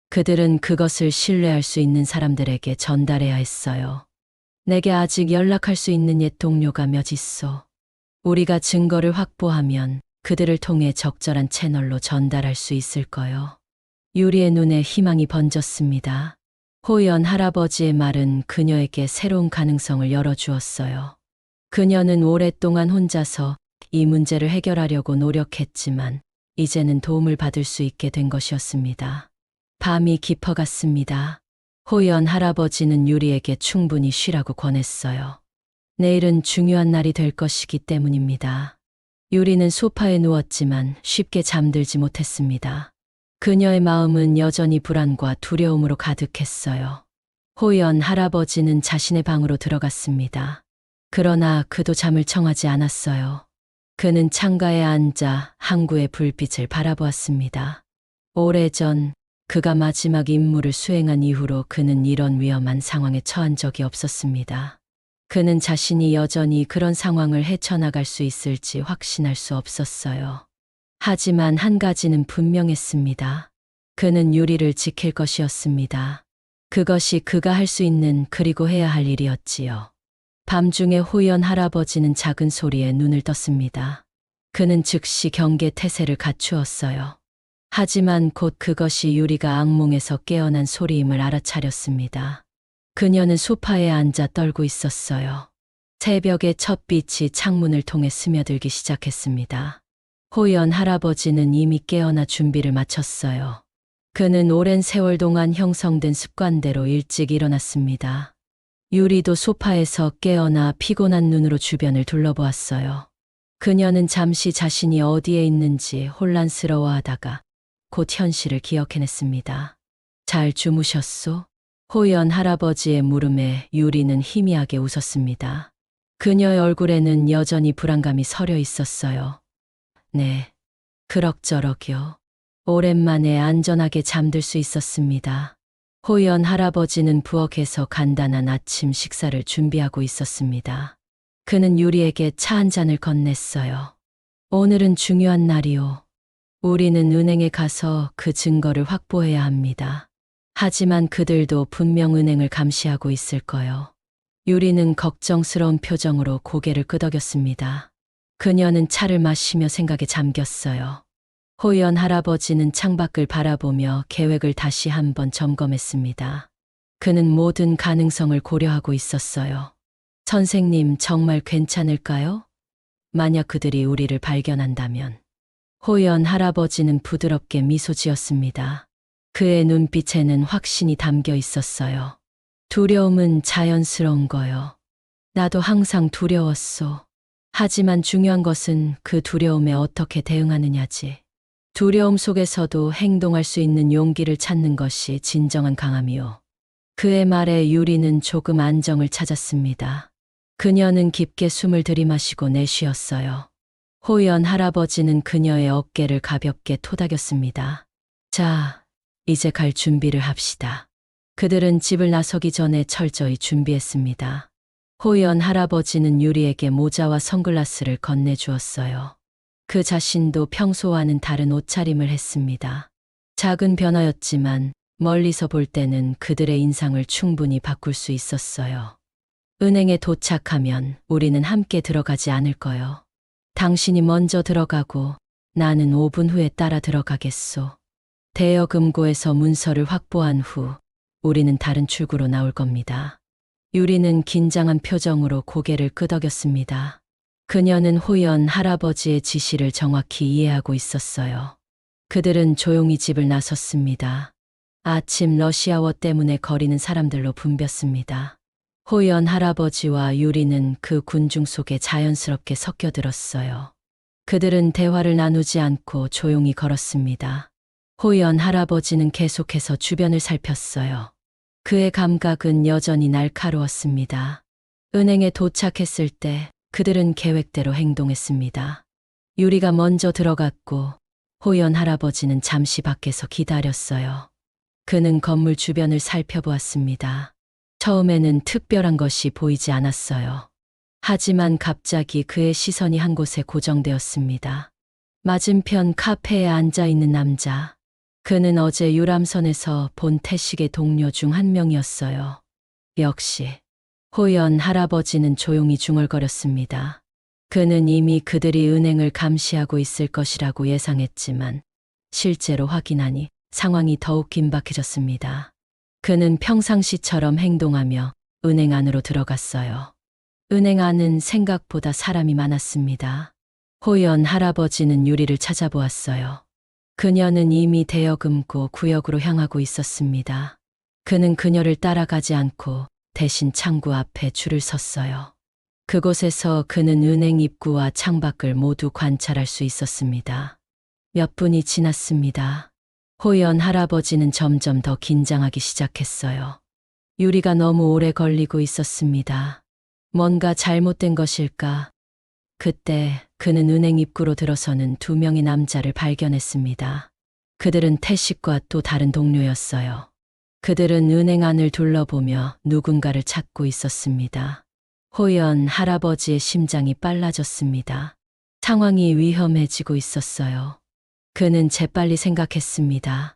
S1: 그들은 그것을 신뢰할 수 있는 사람들에게 전달해야 했어요. 내게 아직 연락할 수 있는 옛 동료가 몇 있어. 우리가 증거를 확보하면 그들을 통해 적절한 채널로 전달할 수 있을 거요. 유리의 눈에 희망이 번졌습니다. 호연 할아버지의 말은 그녀에게 새로운 가능성을 열어주었어요. 그녀는 오랫동안 혼자서 이 문제를 해결하려고 노력했지만 이제는 도움을 받을 수 있게 된 것이었습니다. 밤이 깊어갔습니다. 호연 할아버지는 유리에게 충분히 쉬라고 권했어요. 내일은 중요한 날이 될 것이기 때문입니다. 유리는 소파에 누웠지만 쉽게 잠들지 못했습니다. 그녀의 마음은 여전히 불안과 두려움으로 가득했어요. 호연 할아버지는 자신의 방으로 들어갔습니다. 그러나 그도 잠을 청하지 않았어요. 그는 창가에 앉아 항구의 불빛을 바라보았습니다. 오래전 그가 마지막 임무를 수행한 이후로 그는 이런 위험한 상황에 처한 적이 없었습니다. 그는 자신이 여전히 그런 상황을 헤쳐나갈 수 있을지 확신할 수 없었어요. 하지만 한 가지는 분명했습니다. 그는 유리를 지킬 것이었습니다. 그것이 그가 할 수 있는 그리고 해야 할 일이었지요. 밤중에 호연 할아버지는 작은 소리에 눈을 떴습니다. 그는 즉시 경계 태세를 갖추었어요. 하지만 곧 그것이 유리가 악몽에서 깨어난 소리임을 알아차렸습니다. 그녀는 소파에 앉아 떨고 있었어요. 새벽의 첫 빛이 창문을 통해 스며들기 시작했습니다. 호연 할아버지는 이미 깨어나 준비를 마쳤어요. 그는 오랜 세월 동안 형성된 습관대로 일찍 일어났습니다. 유리도 소파에서 깨어나 피곤한 눈으로 주변을 둘러보았어요. 그녀는 잠시 자신이 어디에 있는지 혼란스러워하다가 곧 현실을 기억해냈습니다. 잘 주무셨소? 호연 할아버지의 물음에 유리는 희미하게 웃었습니다. 그녀의 얼굴에는 여전히 불안감이 서려 있었어요. 네, 그럭저럭이요. 오랜만에 안전하게 잠들 수 있었습니다. 호연 할아버지는 부엌에서 간단한 아침 식사를 준비하고 있었습니다. 그는 유리에게 차 한 잔을 건넸어요. 오늘은 중요한 날이요. 우리는 은행에 가서 그 증거를 확보해야 합니다. 하지만 그들도 분명 은행을 감시하고 있을 거요. 유리는 걱정스러운 표정으로 고개를 끄덕였습니다. 그녀는 차를 마시며 생각에 잠겼어요. 호연 할아버지는 창밖을 바라보며 계획을 다시 한번 점검했습니다. 그는 모든 가능성을 고려하고 있었어요. 선생님, 정말 괜찮을까요? 만약 그들이 우리를 발견한다면. 호연 할아버지는 부드럽게 미소 지었습니다. 그의 눈빛에는 확신이 담겨 있었어요. 두려움은 자연스러운 거요. 나도 항상 두려웠소. 하지만 중요한 것은 그 두려움에 어떻게 대응하느냐지. 두려움 속에서도 행동할 수 있는 용기를 찾는 것이 진정한 강함이요. 그의 말에 유리는 조금 안정을 찾았습니다. 그녀는 깊게 숨을 들이마시고 내쉬었어요. 호연 할아버지는 그녀의 어깨를 가볍게 토닥였습니다. 자, 이제 갈 준비를 합시다. 그들은 집을 나서기 전에 철저히 준비했습니다. 호연 할아버지는 유리에게 모자와 선글라스를 건네주었어요. 그 자신도 평소와는 다른 옷차림을 했습니다. 작은 변화였지만 멀리서 볼 때는 그들의 인상을 충분히 바꿀 수 있었어요. 은행에 도착하면 우리는 함께 들어가지 않을 거요. 당신이 먼저 들어가고 나는 5분 후에 따라 들어가겠소. 대여금고에서 문서를 확보한 후 우리는 다른 출구로 나올 겁니다. 유리는 긴장한 표정으로 고개를 끄덕였습니다. 그녀는 호연 할아버지의 지시를 정확히 이해하고 있었어요. 그들은 조용히 집을 나섰습니다. 아침 러시아워 때문에 거리는 사람들로 붐볐습니다. 호연 할아버지와 유리는 그 군중 속에 자연스럽게 섞여들었어요. 그들은 대화를 나누지 않고 조용히 걸었습니다. 호연 할아버지는 계속해서 주변을 살폈어요. 그의 감각은 여전히 날카로웠습니다. 은행에 도착했을 때 그들은 계획대로 행동했습니다. 유리가 먼저 들어갔고 호연 할아버지는 잠시 밖에서 기다렸어요. 그는 건물 주변을 살펴보았습니다. 처음에는 특별한 것이 보이지 않았어요. 하지만 갑자기 그의 시선이 한 곳에 고정되었습니다. 맞은편 카페에 앉아 있는 남자. 그는 어제 유람선에서 본 태식의 동료 중 한 명이었어요. 역시 호연 할아버지는 조용히 중얼거렸습니다. 그는 이미 그들이 은행을 감시하고 있을 것이라고 예상했지만 실제로 확인하니 상황이 더욱 긴박해졌습니다. 그는 평상시처럼 행동하며 은행 안으로 들어갔어요. 은행 안은 생각보다 사람이 많았습니다. 호연 할아버지는 유리를 찾아보았어요. 그녀는 이미 대여금고 구역으로 향하고 있었습니다. 그는 그녀를 따라가지 않고 대신 창구 앞에 줄을 섰어요. 그곳에서 그는 은행 입구와 창밖을 모두 관찰할 수 있었습니다. 몇 분이 지났습니다. 호연 할아버지는 점점 더 긴장하기 시작했어요. 유리가 너무 오래 걸리고 있었습니다. 뭔가 잘못된 것일까? 그때 그는 은행 입구로 들어서는 두 명의 남자를 발견했습니다. 그들은 태식과 또 다른 동료였어요. 그들은 은행 안을 둘러보며 누군가를 찾고 있었습니다. 호연 할아버지의 심장이 빨라졌습니다. 상황이 위험해지고 있었어요. 그는 재빨리 생각했습니다.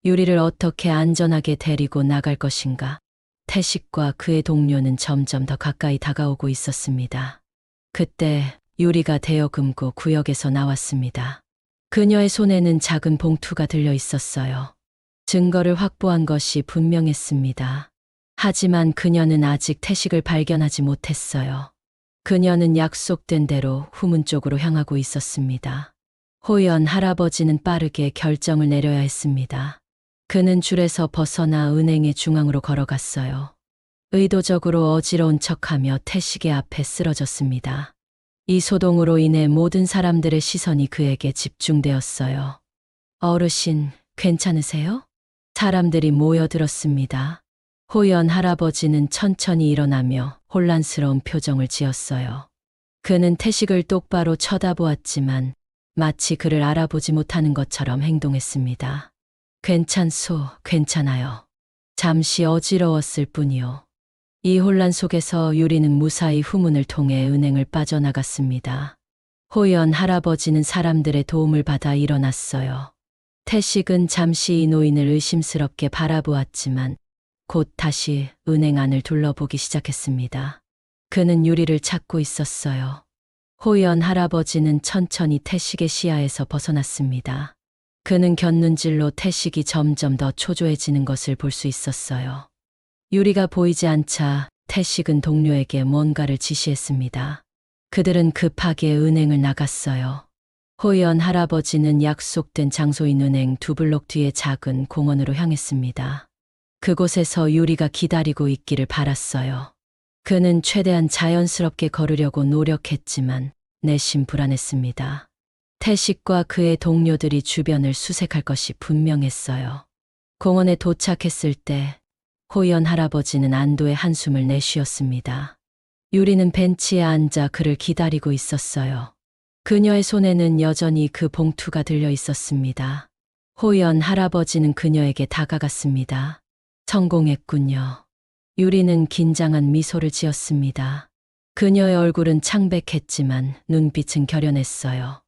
S1: 유리를 어떻게 안전하게 데리고 나갈 것인가? 태식과 그의 동료는 점점 더 가까이 다가오고 있었습니다. 그때 유리가 대여금고 구역에서 나왔습니다. 그녀의 손에는 작은 봉투가 들려 있었어요. 증거를 확보한 것이 분명했습니다. 하지만 그녀는 아직 태식을 발견하지 못했어요. 그녀는 약속된 대로 후문 쪽으로 향하고 있었습니다. 호연 할아버지는 빠르게 결정을 내려야 했습니다. 그는 줄에서 벗어나 은행의 중앙으로 걸어갔어요. 의도적으로 어지러운 척하며 태식의 앞에 쓰러졌습니다. 이 소동으로 인해 모든 사람들의 시선이 그에게 집중되었어요. 어르신, 괜찮으세요? 사람들이 모여들었습니다. 호연 할아버지는 천천히 일어나며 혼란스러운 표정을 지었어요. 그는 태식을 똑바로 쳐다보았지만 마치 그를 알아보지 못하는 것처럼 행동했습니다. 괜찮아요. 잠시 어지러웠을 뿐이요. 이 혼란 속에서 유리는 무사히 후문을 통해 은행을 빠져나갔습니다. 호연 할아버지는 사람들의 도움을 받아 일어났어요. 태식은 잠시 이 노인을 의심스럽게 바라보았지만 곧 다시 은행 안을 둘러보기 시작했습니다. 그는 유리를 찾고 있었어요. 호연 할아버지는 천천히 태식의 시야에서 벗어났습니다. 그는 곁눈질로 태식이 점점 더 초조해지는 것을 볼 수 있었어요. 유리가 보이지 않자 태식은 동료에게 뭔가를 지시했습니다. 그들은 급하게 은행을 나갔어요. 호연 할아버지는 약속된 장소인 은행 두 블록 뒤의 작은 공원으로 향했습니다. 그곳에서 유리가 기다리고 있기를 바랐어요. 그는 최대한 자연스럽게 걸으려고 노력했지만 내심 불안했습니다. 태식과 그의 동료들이 주변을 수색할 것이 분명했어요. 공원에 도착했을 때 호연 할아버지는 안도의 한숨을 내쉬었습니다. 유리는 벤치에 앉아 그를 기다리고 있었어요. 그녀의 손에는 여전히 그 봉투가 들려 있었습니다. 호연 할아버지는 그녀에게 다가갔습니다. 성공했군요. 유리는 긴장한 미소를 지었습니다. 그녀의 얼굴은 창백했지만 눈빛은 결연했어요.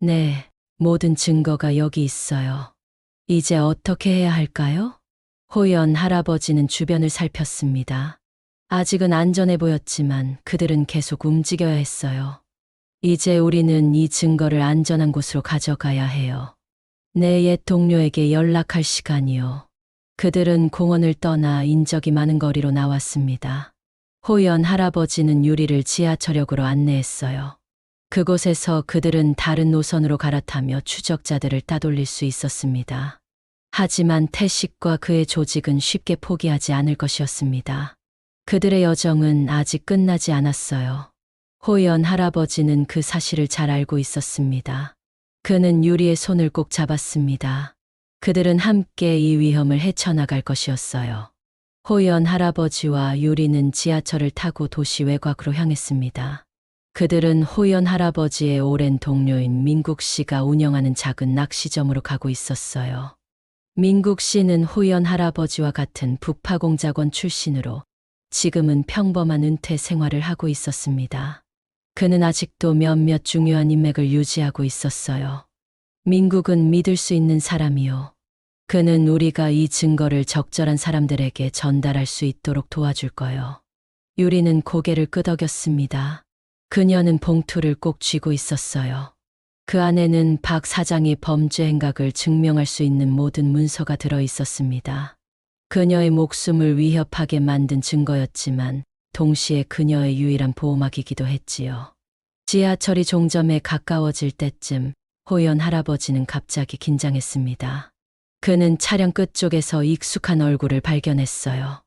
S1: 네, 모든 증거가 여기 있어요. 이제 어떻게 해야 할까요? 호연 할아버지는 주변을 살폈습니다. 아직은 안전해 보였지만 그들은 계속 움직여야 했어요. 이제 우리는 이 증거를 안전한 곳으로 가져가야 해요. 내 옛 동료에게 연락할 시간이요. 그들은 공원을 떠나 인적이 많은 거리로 나왔습니다. 호연 할아버지는 유리를 지하철역으로 안내했어요. 그곳에서 그들은 다른 노선으로 갈아타며 추적자들을 따돌릴 수 있었습니다. 하지만 태식과 그의 조직은 쉽게 포기하지 않을 것이었습니다. 그들의 여정은 아직 끝나지 않았어요. 호연 할아버지는 그 사실을 잘 알고 있었습니다. 그는 유리의 손을 꼭 잡았습니다. 그들은 함께 이 위험을 헤쳐나갈 것이었어요. 호연 할아버지와 유리는 지하철을 타고 도시 외곽으로 향했습니다. 그들은 호연 할아버지의 오랜 동료인 민국 씨가 운영하는 작은 낚시점으로 가고 있었어요. 민국 씨는 호연 할아버지와 같은 북파공작원 출신으로 지금은 평범한 은퇴 생활을 하고 있었습니다. 그는 아직도 몇몇 중요한 인맥을 유지하고 있었어요. 민국은 믿을 수 있는 사람이요. 그는 우리가 이 증거를 적절한 사람들에게 전달할 수 있도록 도와줄 거요. 유리는 고개를 끄덕였습니다. 그녀는 봉투를 꼭 쥐고 있었어요. 그 안에는 박 사장의 범죄 행각을 증명할 수 있는 모든 문서가 들어 있었습니다. 그녀의 목숨을 위협하게 만든 증거였지만 동시에 그녀의 유일한 보호막이기도 했지요. 지하철이 종점에 가까워질 때쯤 호연 할아버지는 갑자기 긴장했습니다. 그는 차량 끝쪽에서 익숙한 얼굴을 발견했어요.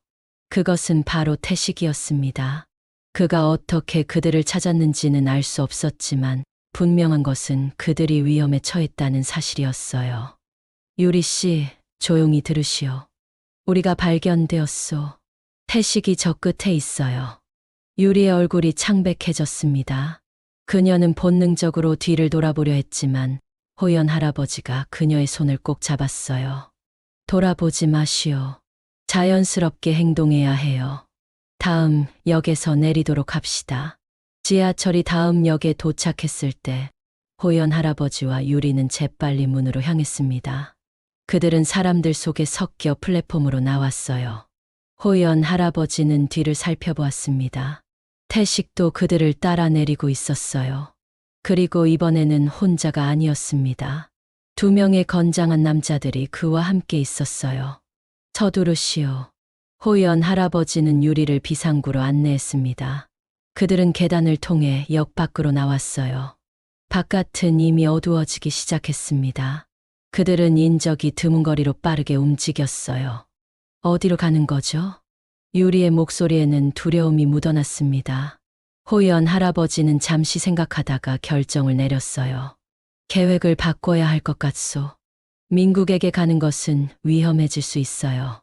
S1: 그것은 바로 태식이었습니다. 그가 어떻게 그들을 찾았는지는 알 수 없었지만 분명한 것은 그들이 위험에 처했다는 사실이었어요. 유리 씨, 조용히 들으시오. 우리가 발견되었소. 태식이 저 끝에 있어요. 유리의 얼굴이 창백해졌습니다. 그녀는 본능적으로 뒤를 돌아보려 했지만 호연 할아버지가 그녀의 손을 꼭 잡았어요. 돌아보지 마시오. 자연스럽게 행동해야 해요. 다음 역에서 내리도록 합시다. 지하철이 다음 역에 도착했을 때 호연 할아버지와 유리는 재빨리 문으로 향했습니다. 그들은 사람들 속에 섞여 플랫폼으로 나왔어요. 호연 할아버지는 뒤를 살펴보았습니다. 태식도 그들을 따라 내리고 있었어요. 그리고 이번에는 혼자가 아니었습니다. 2명의 건장한 남자들이 그와 함께 있었어요. 서두르시오. 호연 할아버지는 유리를 비상구로 안내했습니다. 그들은 계단을 통해 역 밖으로 나왔어요. 바깥은 이미 어두워지기 시작했습니다. 그들은 인적이 드문 거리로 빠르게 움직였어요. 어디로 가는 거죠? 유리의 목소리에는 두려움이 묻어났습니다. 호연 할아버지는 잠시 생각하다가 결정을 내렸어요. 계획을 바꿔야 할 것 같소. 민국에게 가는 것은 위험해질 수 있어요.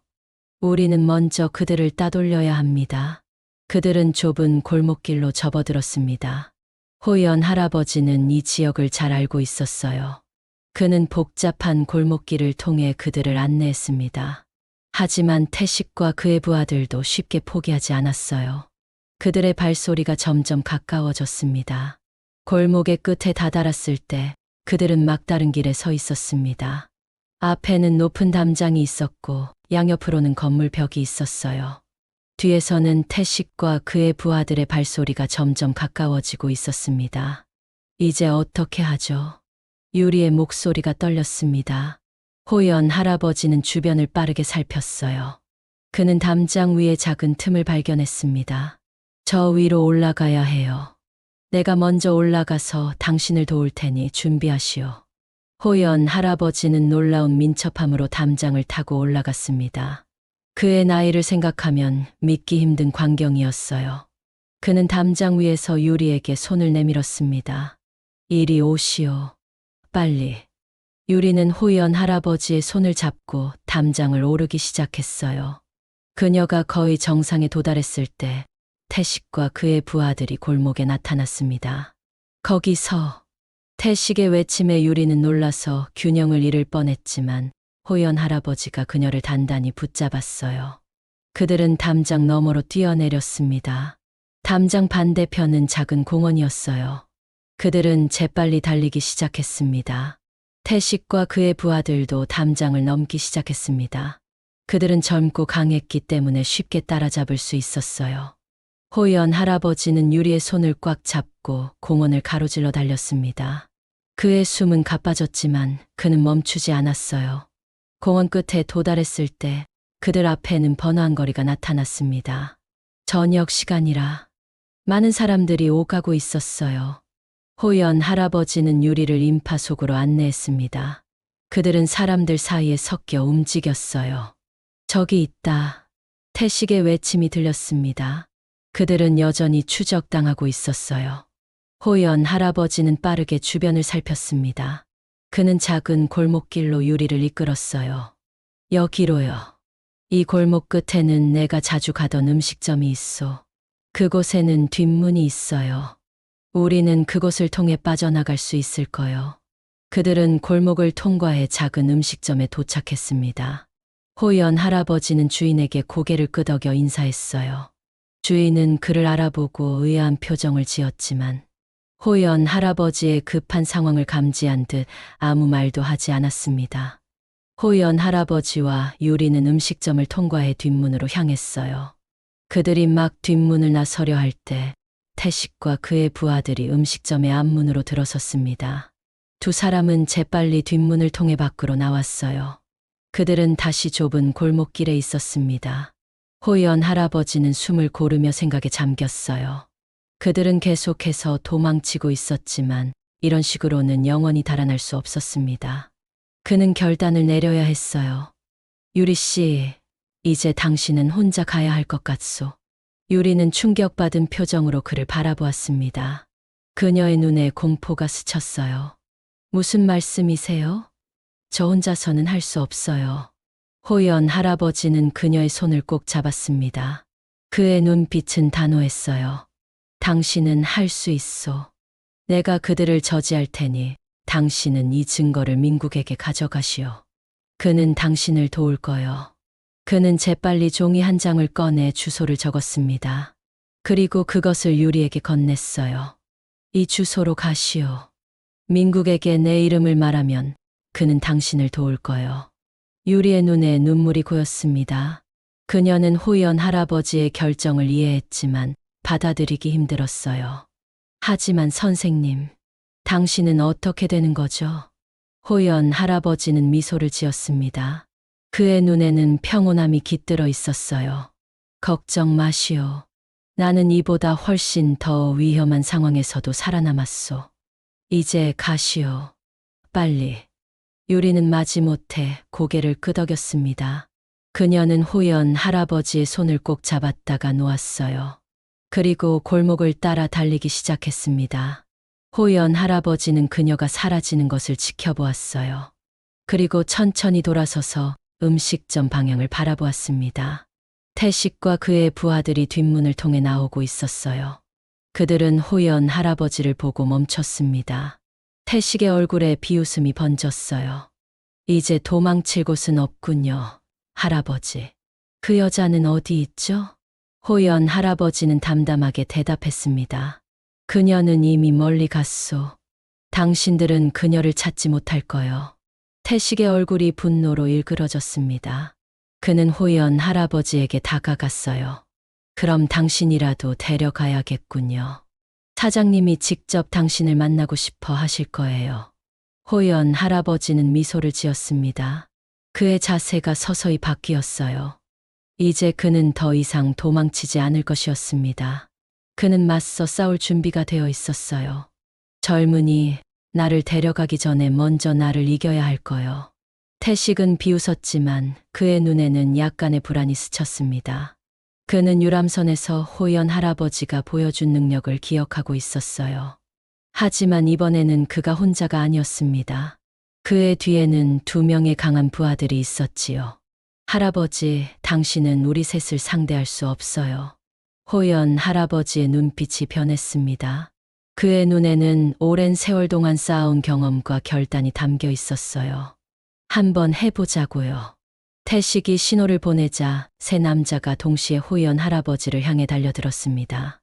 S1: 우리는 먼저 그들을 따돌려야 합니다. 그들은 좁은 골목길로 접어들었습니다. 호연 할아버지는 이 지역을 잘 알고 있었어요. 그는 복잡한 골목길을 통해 그들을 안내했습니다. 하지만 태식과 그의 부하들도 쉽게 포기하지 않았어요. 그들의 발소리가 점점 가까워졌습니다. 골목의 끝에 다다랐을 때 그들은 막다른 길에 서 있었습니다. 앞에는 높은 담장이 있었고 양옆으로는 건물 벽이 있었어요. 뒤에서는 태식과 그의 부하들의 발소리가 점점 가까워지고 있었습니다. 이제 어떻게 하죠? 유리의 목소리가 떨렸습니다. 호연 할아버지는 주변을 빠르게 살폈어요. 그는 담장 위에 작은 틈을 발견했습니다. 저 위로 올라가야 해요. 내가 먼저 올라가서 당신을 도울 테니 준비하시오. 호연 할아버지는 놀라운 민첩함으로 담장을 타고 올라갔습니다. 그의 나이를 생각하면 믿기 힘든 광경이었어요. 그는 담장 위에서 유리에게 손을 내밀었습니다. 이리 오시오. 빨리. 유리는 호연 할아버지의 손을 잡고 담장을 오르기 시작했어요. 그녀가 거의 정상에 도달했을 때 태식과 그의 부하들이 골목에 나타났습니다. 거기서 태식의 외침에 유리는 놀라서 균형을 잃을 뻔했지만 호연 할아버지가 그녀를 단단히 붙잡았어요. 그들은 담장 너머로 뛰어내렸습니다. 담장 반대편은 작은 공원이었어요. 그들은 재빨리 달리기 시작했습니다. 태식과 그의 부하들도 담장을 넘기 시작했습니다. 그들은 젊고 강했기 때문에 쉽게 따라잡을 수 있었어요. 호연 할아버지는 유리의 손을 꽉 잡고 공원을 가로질러 달렸습니다. 그의 숨은 가빠졌지만 그는 멈추지 않았어요. 공원 끝에 도달했을 때 그들 앞에는 번화한 거리가 나타났습니다. 저녁 시간이라 많은 사람들이 오가고 있었어요. 호연 할아버지는 유리를 인파 속으로 안내했습니다. 그들은 사람들 사이에 섞여 움직였어요. 저기 있다. 태식의 외침이 들렸습니다. 그들은 여전히 추적당하고 있었어요. 호연 할아버지는 빠르게 주변을 살폈습니다. 그는 작은 골목길로 유리를 이끌었어요. 여기로요. 이 골목 끝에는 내가 자주 가던 음식점이 있어. 그곳에는 뒷문이 있어요. 우리는 그곳을 통해 빠져나갈 수 있을 거요. 그들은 골목을 통과해 작은 음식점에 도착했습니다. 호연 할아버지는 주인에게 고개를 끄덕여 인사했어요. 주인은 그를 알아보고 의아한 표정을 지었지만 호연 할아버지의 급한 상황을 감지한 듯 아무 말도 하지 않았습니다. 호연 할아버지와 유리는 음식점을 통과해 뒷문으로 향했어요. 그들이 막 뒷문을 나서려 할 때 태식과 그의 부하들이 음식점의 앞문으로 들어섰습니다. 두 사람은 재빨리 뒷문을 통해 밖으로 나왔어요. 그들은 다시 좁은 골목길에 있었습니다. 호연 할아버지는 숨을 고르며 생각에 잠겼어요. 그들은 계속해서 도망치고 있었지만 이런 식으로는 영원히 달아날 수 없었습니다. 그는 결단을 내려야 했어요. 유리 씨, 이제 당신은 혼자 가야 할 것 같소. 유리는 충격받은 표정으로 그를 바라보았습니다. 그녀의 눈에 공포가 스쳤어요. 무슨 말씀이세요? 저 혼자서는 할 수 없어요. 호연 할아버지는 그녀의 손을 꼭 잡았습니다. 그의 눈빛은 단호했어요. 당신은 할 수 있어. 내가 그들을 저지할 테니 당신은 이 증거를 민국에게 가져가시오. 그는 당신을 도울 거요. 그는 재빨리 종이 한 장을 꺼내 주소를 적었습니다. 그리고 그것을 유리에게 건넸어요. 이 주소로 가시오. 민국에게 내 이름을 말하면 그는 당신을 도울 거요. 유리의 눈에 눈물이 고였습니다. 그녀는 호연 할아버지의 결정을 이해했지만 받아들이기 힘들었어요. 하지만 선생님, 당신은 어떻게 되는 거죠? 호연 할아버지는 미소를 지었습니다. 그의 눈에는 평온함이 깃들어 있었어요. 걱정 마시오. 나는 이보다 훨씬 더 위험한 상황에서도 살아남았소. 이제 가시오. 빨리. 유리는 마지못해 고개를 끄덕였습니다. 그녀는 호연 할아버지의 손을 꼭 잡았다가 놓았어요. 그리고 골목을 따라 달리기 시작했습니다. 호연 할아버지는 그녀가 사라지는 것을 지켜보았어요. 그리고 천천히 돌아서서 음식점 방향을 바라보았습니다. 태식과 그의 부하들이 뒷문을 통해 나오고 있었어요. 그들은 호연 할아버지를 보고 멈췄습니다. 태식의 얼굴에 비웃음이 번졌어요. 이제 도망칠 곳은 없군요, 할아버지. 그 여자는 어디 있죠? 호연 할아버지는 담담하게 대답했습니다. 그녀는 이미 멀리 갔소. 당신들은 그녀를 찾지 못할 거요. 태식의 얼굴이 분노로 일그러졌습니다. 그는 호연 할아버지에게 다가갔어요. 그럼 당신이라도 데려가야겠군요. 사장님이 직접 당신을 만나고 싶어 하실 거예요. 호연 할아버지는 미소를 지었습니다. 그의 자세가 서서히 바뀌었어요. 이제 그는 더 이상 도망치지 않을 것이었습니다. 그는 맞서 싸울 준비가 되어 있었어요. 젊은이, 나를 데려가기 전에 먼저 나를 이겨야 할 거요. 태식은 비웃었지만 그의 눈에는 약간의 불안이 스쳤습니다. 그는 유람선에서 호연 할아버지가 보여준 능력을 기억하고 있었어요. 하지만 이번에는 그가 혼자가 아니었습니다. 그의 뒤에는 두 명의 강한 부하들이 있었지요. 할아버지, 당신은 우리 셋을 상대할 수 없어요. 호연 할아버지의 눈빛이 변했습니다. 그의 눈에는 오랜 세월 동안 쌓아온 경험과 결단이 담겨 있었어요. 한번 해보자고요. 태식이 신호를 보내자 세 남자가 동시에 호연 할아버지를 향해 달려들었습니다.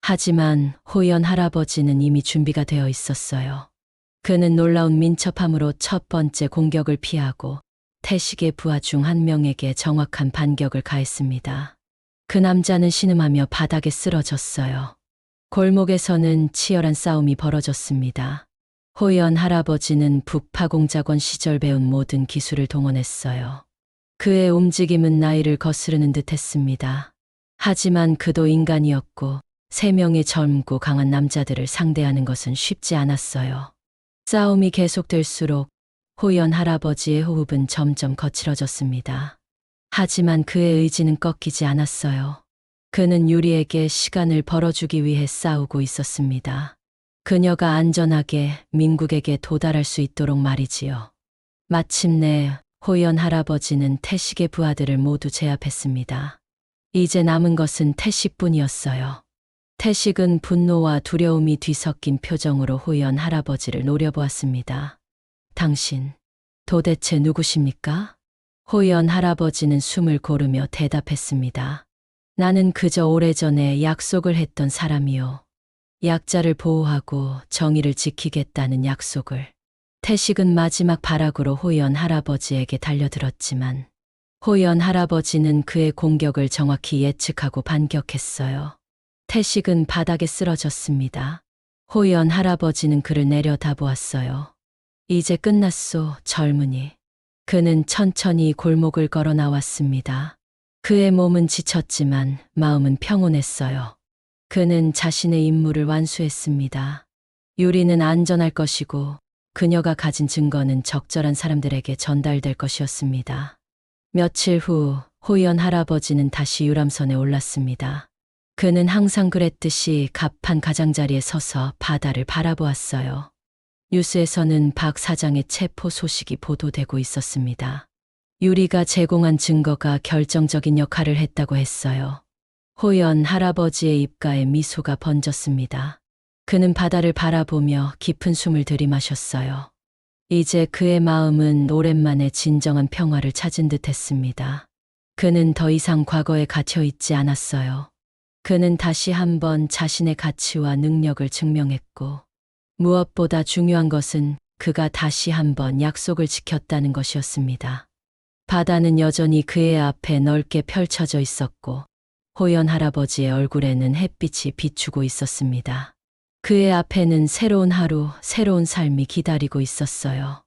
S1: 하지만 호연 할아버지는 이미 준비가 되어 있었어요. 그는 놀라운 민첩함으로 첫 번째 공격을 피하고 태식의 부하 중 한 명에게 정확한 반격을 가했습니다. 그 남자는 신음하며 바닥에 쓰러졌어요. 골목에서는 치열한 싸움이 벌어졌습니다. 호연 할아버지는 북파공작원 시절 배운 모든 기술을 동원했어요. 그의 움직임은 나이를 거스르는 듯했습니다. 하지만 그도 인간이었고 3명의 젊고 강한 남자들을 상대하는 것은 쉽지 않았어요. 싸움이 계속될수록 호연 할아버지의 호흡은 점점 거칠어졌습니다. 하지만 그의 의지는 꺾이지 않았어요. 그는 유리에게 시간을 벌어주기 위해 싸우고 있었습니다. 그녀가 안전하게 민국에게 도달할 수 있도록 말이지요. 마침내 호연 할아버지는 태식의 부하들을 모두 제압했습니다. 이제 남은 것은 태식뿐이었어요. 태식은 분노와 두려움이 뒤섞인 표정으로 호연 할아버지를 노려보았습니다. 당신, 도대체 누구십니까? 호연 할아버지는 숨을 고르며 대답했습니다. 나는 그저 오래전에 약속을 했던 사람이요. 약자를 보호하고 정의를 지키겠다는 약속을. 태식은 마지막 발악으로 호연 할아버지에게 달려들었지만 호연 할아버지는 그의 공격을 정확히 예측하고 반격했어요. 태식은 바닥에 쓰러졌습니다. 호연 할아버지는 그를 내려다보았어요. 이제 끝났소, 젊은이. 그는 천천히 골목을 걸어 나왔습니다. 그의 몸은 지쳤지만 마음은 평온했어요. 그는 자신의 임무를 완수했습니다. 유리는 안전할 것이고 그녀가 가진 증거는 적절한 사람들에게 전달될 것이었습니다. 며칠 후 호연 할아버지는 다시 유람선에 올랐습니다. 그는 항상 그랬듯이 갑판 가장자리에 서서 바다를 바라보았어요. 뉴스에서는 박 사장의 체포 소식이 보도되고 있었습니다. 유리가 제공한 증거가 결정적인 역할을 했다고 했어요. 호연 할아버지의 입가에 미소가 번졌습니다. 그는 바다를 바라보며 깊은 숨을 들이마셨어요. 이제 그의 마음은 오랜만에 진정한 평화를 찾은 듯 했습니다. 그는 더 이상 과거에 갇혀 있지 않았어요. 그는 다시 한번 자신의 가치와 능력을 증명했고, 무엇보다 중요한 것은 그가 다시 한번 약속을 지켰다는 것이었습니다. 바다는 여전히 그의 앞에 넓게 펼쳐져 있었고, 호연 할아버지의 얼굴에는 햇빛이 비추고 있었습니다. 그의 앞에는 새로운 하루, 새로운 삶이 기다리고 있었어요.